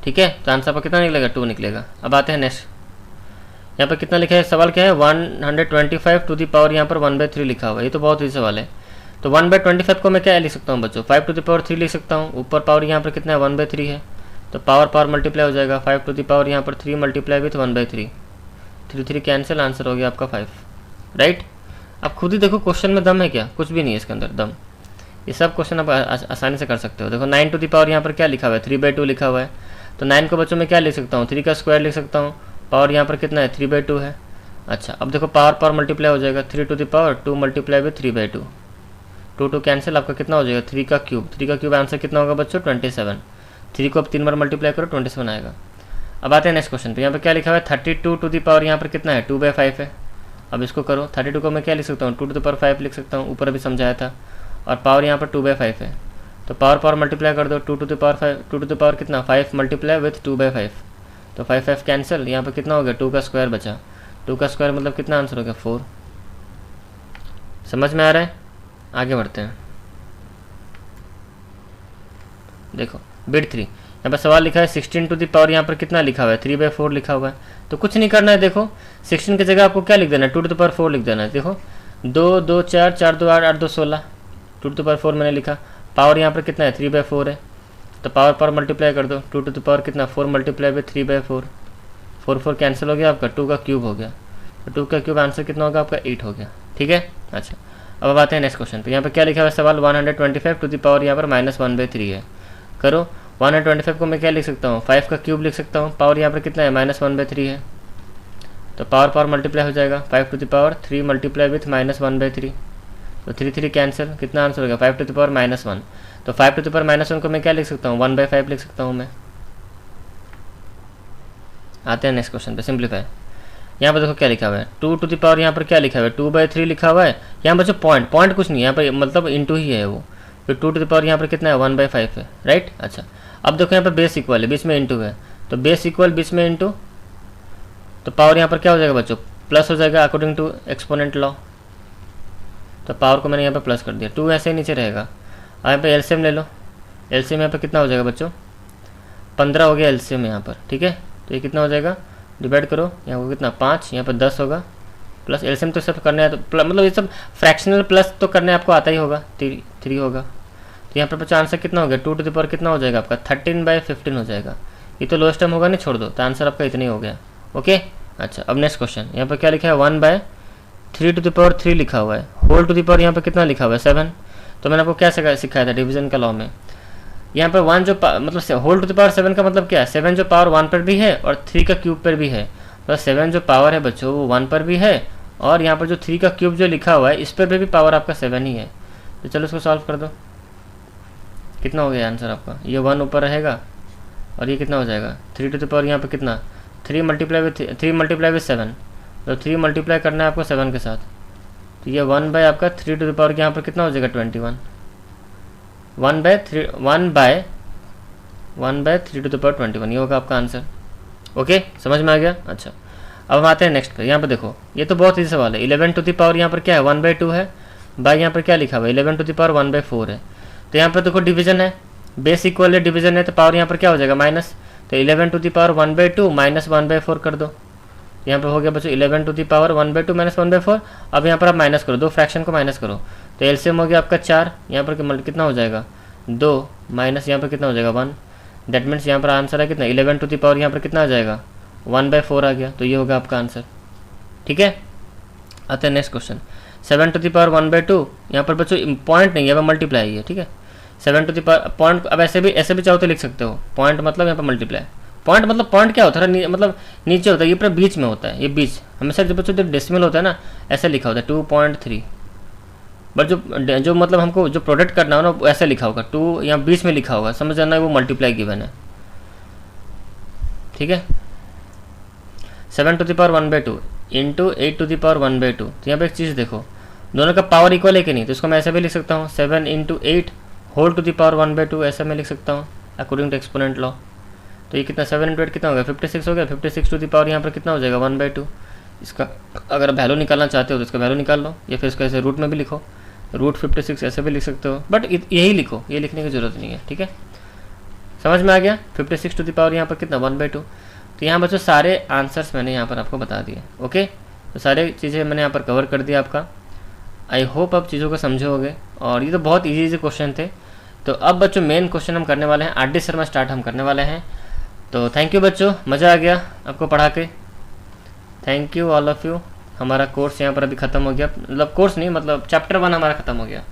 [SPEAKER 1] ठीक है। तो आंसर पर कितना निकलेगा? 2 निकलेगा। अब आते हैं नेक्स्ट, यहाँ पर कितना लिखा है, सवाल क्या है 125 टू दी पावर, यहाँ पर 1/3 लिखा हुआ है, ये तो बहुत ही सवाल है। तो 1/25 को मैं क्या लिख सकता हूँ बच्चों, 5 टू दी पावर 3 लिख सकता हूँ, ऊपर पावर यहाँ पर कितना है 1/3 है, तो पावर मल्टीप्लाई हो जाएगा, 5 टू दी पावर यहाँ पर 3 मल्टीप्लाई विथ 1/3, 3 कैंसिल, आंसर हो गया आपका 5, राइट। अब खुद ही देखो क्वेश्चन में दम है क्या? कुछ भी नहीं है इसके अंदर दम, ये सब क्वेश्चन आप आसानी से कर सकते हो। देखो 9 टू दी पावर यहाँ पर क्या लिखा हुआ है 3/2 लिखा हुआ है, तो 9 को बच्चों में क्या लिख सकता हूँ 3 का स्क्वायर लिख सकता हूँ, पावर यहाँ पर कितना है 3/2 है। अच्छा, अब देखो पावर मल्टीप्लाई हो जाएगा, 3 to the power 2 multiply with 3/2, 2 cancel, आपका कितना हो जाएगा 3 का क्यूब आंसर कितना होगा बच्चों 27, 3 को अब 3 बार मल्टीप्लाई करो 27 आएगा। अब आते हैं नेक्स्ट क्वेश्चन पे, यहाँ पर क्या लिखा हुआ है 32 टू दी पावर यहाँ पर कितना है 2/5 है। अब इसको करो, 32 को मैं क्या लिख सकता हूँ 2 टू द पावर 5 लिख सकता हूँ, ऊपर अभी समझाया था, और पावर यहाँ पर 2/5 है, तो पावर मल्टीप्लाई कर दो, 2 to the power 5, 2 to the power कितना 5 मल्टीप्लाई विथ 2/5, तो 5 कैंसिल, यहाँ पर कितना हो गया 2 का स्क्वायर बचा, 2 का स्क्वायर मतलब कितना आंसर हो गया 4। समझ में आ रहा है? आगे बढ़ते हैं, देखो बिट 3, यहाँ पर सवाल लिखा है 16 टू दी पावर यहाँ पर कितना लिखा हुआ है 3/4 लिखा हुआ है, तो कुछ नहीं करना है। देखो 16 की जगह आपको क्या लिख देना है 2 टू द पावर 4 लिख देना है। देखो 2 2 4 4 2 8 8 2 16, 2 टू द पावर 4 मैंने लिखा, पावर यहाँ पर कितना है 3/4 है, तो पावर मल्टीप्लाई कर दो, 2 टू द पावर कितना 4 मल्टीप्लाई विथ 3/4, 4 कैंसिल हो गया, आपका 2 का क्यूब हो गया, तो 2 का क्यूब आंसर कितना होगा आपका 8 हो गया, ठीक है। अच्छा, अब आते हैं नेक्स्ट क्वेश्चन पे, यहाँ पर क्या लिखा हुआ है सवाल 125 टू दी पावर यहाँ पर -1/3 है। करो 125 को मैं क्या लिख सकता हूँ 5 का क्यूब लिख सकता हूँ, पावर यहाँ पर कितना है -1/3 है, तो पावर मल्टीप्लाई हो जाएगा, 5 to the power 3 multiply with -1/3, तो 3 कैंसिल, कितना आंसर होगा 5 टू द पावर -1, तो 5 टू द पावर -1 को मैं क्या लिख सकता हूँ 1/5 लिख सकता हूँ मैं। आते हैं नेक्स्ट क्वेश्चन पे, सिंप्लीफाई, यहाँ पर देखो क्या लिखा हुआ है 2 टू द पावर यहाँ पर क्या लिखा हुआ है 2/3 लिखा हुआ है, यहाँ बच्चों पॉइंट कुछ नहीं, यहाँ पर मतलब इंटू ही है वो, फिर 2 टू द पावर यहाँ पर कितना है 1/5 है, राइट। अच्छा, अब देखो यहाँ पर बेस इक्वल है, बीच में इंटू है, तो बेस इक्वल बीच में इंटू, तो पावर यहाँ पर क्या हो जाएगा बच्चों प्लस हो जाएगा अकॉर्डिंग टू एक्सपोनेंट लॉ, तो पावर को मैंने यहाँ पर प्लस कर दिया, 2 ऐसे ही नीचे रहेगा। अब यहाँ पर एलसीएम ले लो, एलसीएम यहाँ पर कितना हो जाएगा बच्चों 15 हो गया एलसीएम यहाँ पर, ठीक है। तो ये कितना हो जाएगा डिवाइड करो, यहाँ पर कितना 5, यहाँ पर 10 होगा, प्लस एलसीएम तो सब करना है, तो मतलब ये सब फ्रैक्शनल प्लस तो करने आपको आता ही होगा, 3 होगा, तो यहाँ पर बच्चा आंसर कितना हो गया 2 टू द पावर कितना हो जाएगा आपका 13/15 हो जाएगा, ये तो लोएस्ट टर्म होगा नहीं, छोड़ दो, तो आंसर आपका इतना ही हो गया, ओके। अच्छा, अब नेक्स्ट क्वेश्चन, यहाँ पर क्या लिखा है 1/3 टू द पावर 3 लिखा हुआ है, होल टू द पावर यहाँ पर कितना लिखा हुआ है 7, तो मैंने आपको क्या सिखाया था डिवीजन का लॉ में, यहाँ पर 1 जो मतलब होल टू द पावर 7 का मतलब क्या है 7 जो पावर 1 पर भी है और 3 का क्यूब पर भी है, तो 7 जो पावर है बच्चों वो 1 पर भी है, और यहाँ पर जो 3 का क्यूब जो लिखा हुआ है इस पर भी पावर आपका 7 ही है, तो चलो इसको सॉल्व कर दो, कितना हो गया आंसर आपका, ये 1 ऊपर रहेगा और ये कितना हो जाएगा 3 टू द पावर यहाँ पर कितना 3 मल्टीप्लाई विथ 7, तो 3 मल्टीप्लाई करना है आपको 7 के साथ, तो ये 1 बाय आपका 3 टू द पावर यहाँ पर कितना हो जाएगा 21, 1/3 टू द पावर 21, ये होगा आपका आंसर, ओके, समझ में आ गया। अच्छा, अब हम आते हैं नेक्स्ट पे, यहाँ पर देखो ये तो बहुत ही सवाल है, 11 टू द पावर यहाँ पर क्या है 1/2 है, बाय यहाँ पर क्या लिखा हुआ है 11 टू द पावर 1/4 है, तो यहाँ पर देखो डिवीजन है, बेस इक्वल है, डिवीजन है, तो पावर यहाँ पर क्या हो जाएगा माइनस, तो 11 टू द पावर 1/2 माइनस 1/4 कर दो, यहाँ पर हो गया बच्चों 11 टू द पावर 1/2 माइनस 1/4, अब यहाँ पर आप माइनस करो, दो फ्रैक्शन को माइनस करो, तो एलसीएम हो गया आपका 4, यहाँ पर कितना हो जाएगा 2 माइनस यहाँ पर कितना हो जाएगा 1, दैट मीन्स यहाँ पर आंसर है कितना 11 टू द पावर यहाँ पर कितना आ जाएगा 1/4 आ गया, तो ये होगा आपका आंसर, ठीक है। आते हैं next question, 7 to the power 1/2, यहाँ पर बच्चों पॉइंट नहीं है, यहाँ पर मल्टीप्लाई है, ठीक है। 7 टू द पावर पॉइंट, अब ऐसे भी चाहो तो लिख सकते हो, पॉइंट मतलब यहाँ पर मल्टीप्लाई, पॉइंट मतलब पॉइंट क्या होता है, मतलब नीचे होता है, ये पूरा बीच में होता है, ये बीच हमेशा जब बच्चों जो डेसिमल होता है ना ऐसे लिखा होता है 2.3, बट जो मतलब हमको जो प्रोडक्ट करना हो ना वो ऐसे लिखा होगा 2, यहाँ बीच में लिखा होगा, समझ जाना वो मल्टीप्लाई गिवन है, ठीक है। 7 to the power 1/2 into 8 to the power 1/2। तो यहाँ पे एक चीज़ देखो, दोनों का पावर इक्वल है कि नहीं, तो इसको मैं ऐसे भी लिख सकता हूँ 7 × 8 होल टू द पावर 1/2, ऐसा मैं लिख सकता हूँ अकॉर्डिंग टू एक्सपोनेंट लॉ। तो ये कितना 7 × 8 कितना हो गया 56 हो गया, 56 टू द पावर यहाँ पर कितना हो जाएगा 1/2। इसका अगर वैल्यू निकालना चाहते हो तो इसका वैल्यू निकाल लो, या फिर इसको ऐसे रूट में भी लिखो, √56 ऐसे भी लिख सकते हो, बट यही लिखो, ये लिखने की ज़रूरत नहीं है, ठीक है। समझ में आ गया, 56 टू द पावर यहाँ पर कितना 1/2। तो यहाँ बच्चों सारे आंसर्स मैंने यहाँ पर आपको बता दिए, ओके। तो सारे चीज़ें मैंने यहाँ पर कवर कर दिया आपका। आई होप आप चीज़ों को समझोगे, और ये तो बहुत इजी क्वेश्चन थे। तो अब बच्चों मेन क्वेश्चन हम करने वाले हैं, RD शर्मा स्टार्ट हम करने वाले हैं। तो थैंक यू बच्चों, मज़ा आ गया आपको पढ़ा के, thank you all of you. हमारा कोर्स यहाँ पर अभी ख़त्म हो गया, मतलब कोर्स नहीं मतलब चैप्टर 1 हमारा ख़त्म हो गया।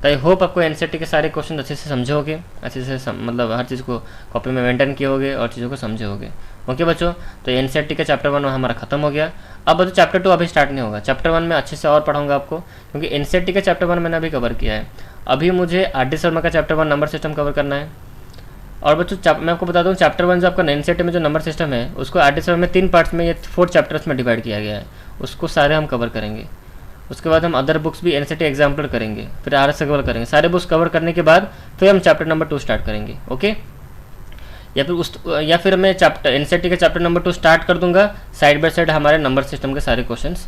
[SPEAKER 1] तो आई होप आपको NCERT के सारे क्वेश्चन अच्छे से समझोगे, अच्छे से मतलब हर चीज़ को कॉपी में मेंटेन किए होगे और चीज़ों को समझे होगे, ओके बच्चों। तो NCERT का चैप्टर 1 हमारा खत्म हो गया। अब बच्चों चैप्टर 2 अभी स्टार्ट नहीं होगा, चैप्टर 1 में अच्छे से और पढ़ाऊंगा आपको, क्योंकि NCERT का चैप्टर 1 मैंने अभी कवर किया है। अभी मुझे RD शर्मा का चैप्टर 1 नंबर सिस्टम कवर करना है। और बच्चों मैं आपको बता दूं चैप्टर 1 जो आपका NCERT में जो नंबर सिस्टम है उसको RD शर्मा में 3 पार्ट्स में, ये 4 चैप्टर्स में डिवाइड किया गया है, उसको सारे हम कवर करेंगे। उसके बाद हम अदर बुक्स भी NCERT एग्जाम्पल करेंगे, फिर RS कवर करेंगे। सारे बुक्स कवर करने के बाद फिर हम चैप्टर नंबर 2 स्टार्ट करेंगे, ओके। या फिर मैं NCERT के चैप्टर नंबर 2 स्टार्ट कर दूंगा, साइड बाय साइड हमारे नंबर सिस्टम के सारे क्वेश्चंस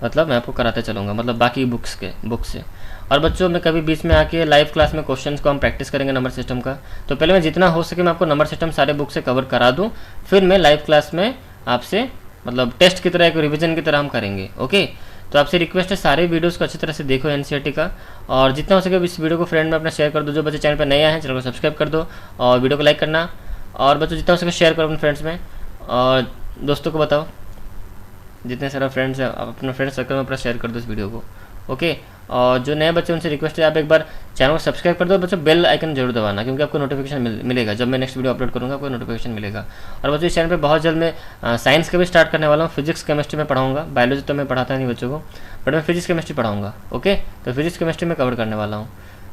[SPEAKER 1] मतलब मैं आपको कराते चलूँगा, मतलब बाकी बुक्स से। और बच्चों मैं कभी बीच में आके लाइव क्लास में क्वेश्चंस को हम प्रैक्टिस करेंगे नंबर सिस्टम का। तो पहले मैं जितना हो सके मैं आपको नंबर सिस्टम सारे बुक से कवर करा दूँ, फिर मैं लाइव क्लास में आपसे मतलब टेस्ट की तरह एक रिविजन की तरह हम करेंगे, ओके। तो आपसे रिक्वेस्ट है सारे वीडियोस को अच्छी तरह से देखो NCERT का, और जितना हो सके इस वीडियो को फ्रेंड में अपना शेयर कर दो। जो बच्चे चैनल पर नए आए हैं चैनल को सब्सक्राइब कर दो, और वीडियो को लाइक करना, और बच्चों जितना हो सके शेयर करो अपने फ्रेंड्स में, और दोस्तों को बताओ, जितने सारे फ्रेंड्स हैं अपने फ्रेंड सर्कल में अपना शेयर कर दो इस वीडियो को, ओके। और जो नए बच्चे उनसे रिक्वेस्ट है आप एक बार चैनल को सब्सक्राइब कर दो बच्चों, बेल आइकन जरूर दबाना, क्योंकि आपको नोटिफिकेशन मिलेगा जब मैं नेक्स्ट वीडियो अपलोड करूँगा, आपको नोटिफिकेशन मिलेगा। और बच्चों इस चैनल पे बहुत जल्द मैं साइंस का भी स्टार्ट करने वाला हूँ, फिजिक्स केमिस्ट्री में पढ़ाऊँगा, बायोलॉजी तो मैं पढ़ाता नहीं बच्चों को, बट मैं फिजिक्स केमिस्ट्री पढ़ाऊँगा, ओके। तो फिजिक्स केमिस्ट्री में कवर करने वाला हूँ,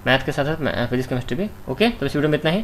[SPEAKER 1] मैथ के साथ साथ फिजिक्स केमिस्ट्री भी, ओके। तो इस वीडियो में इतना ही।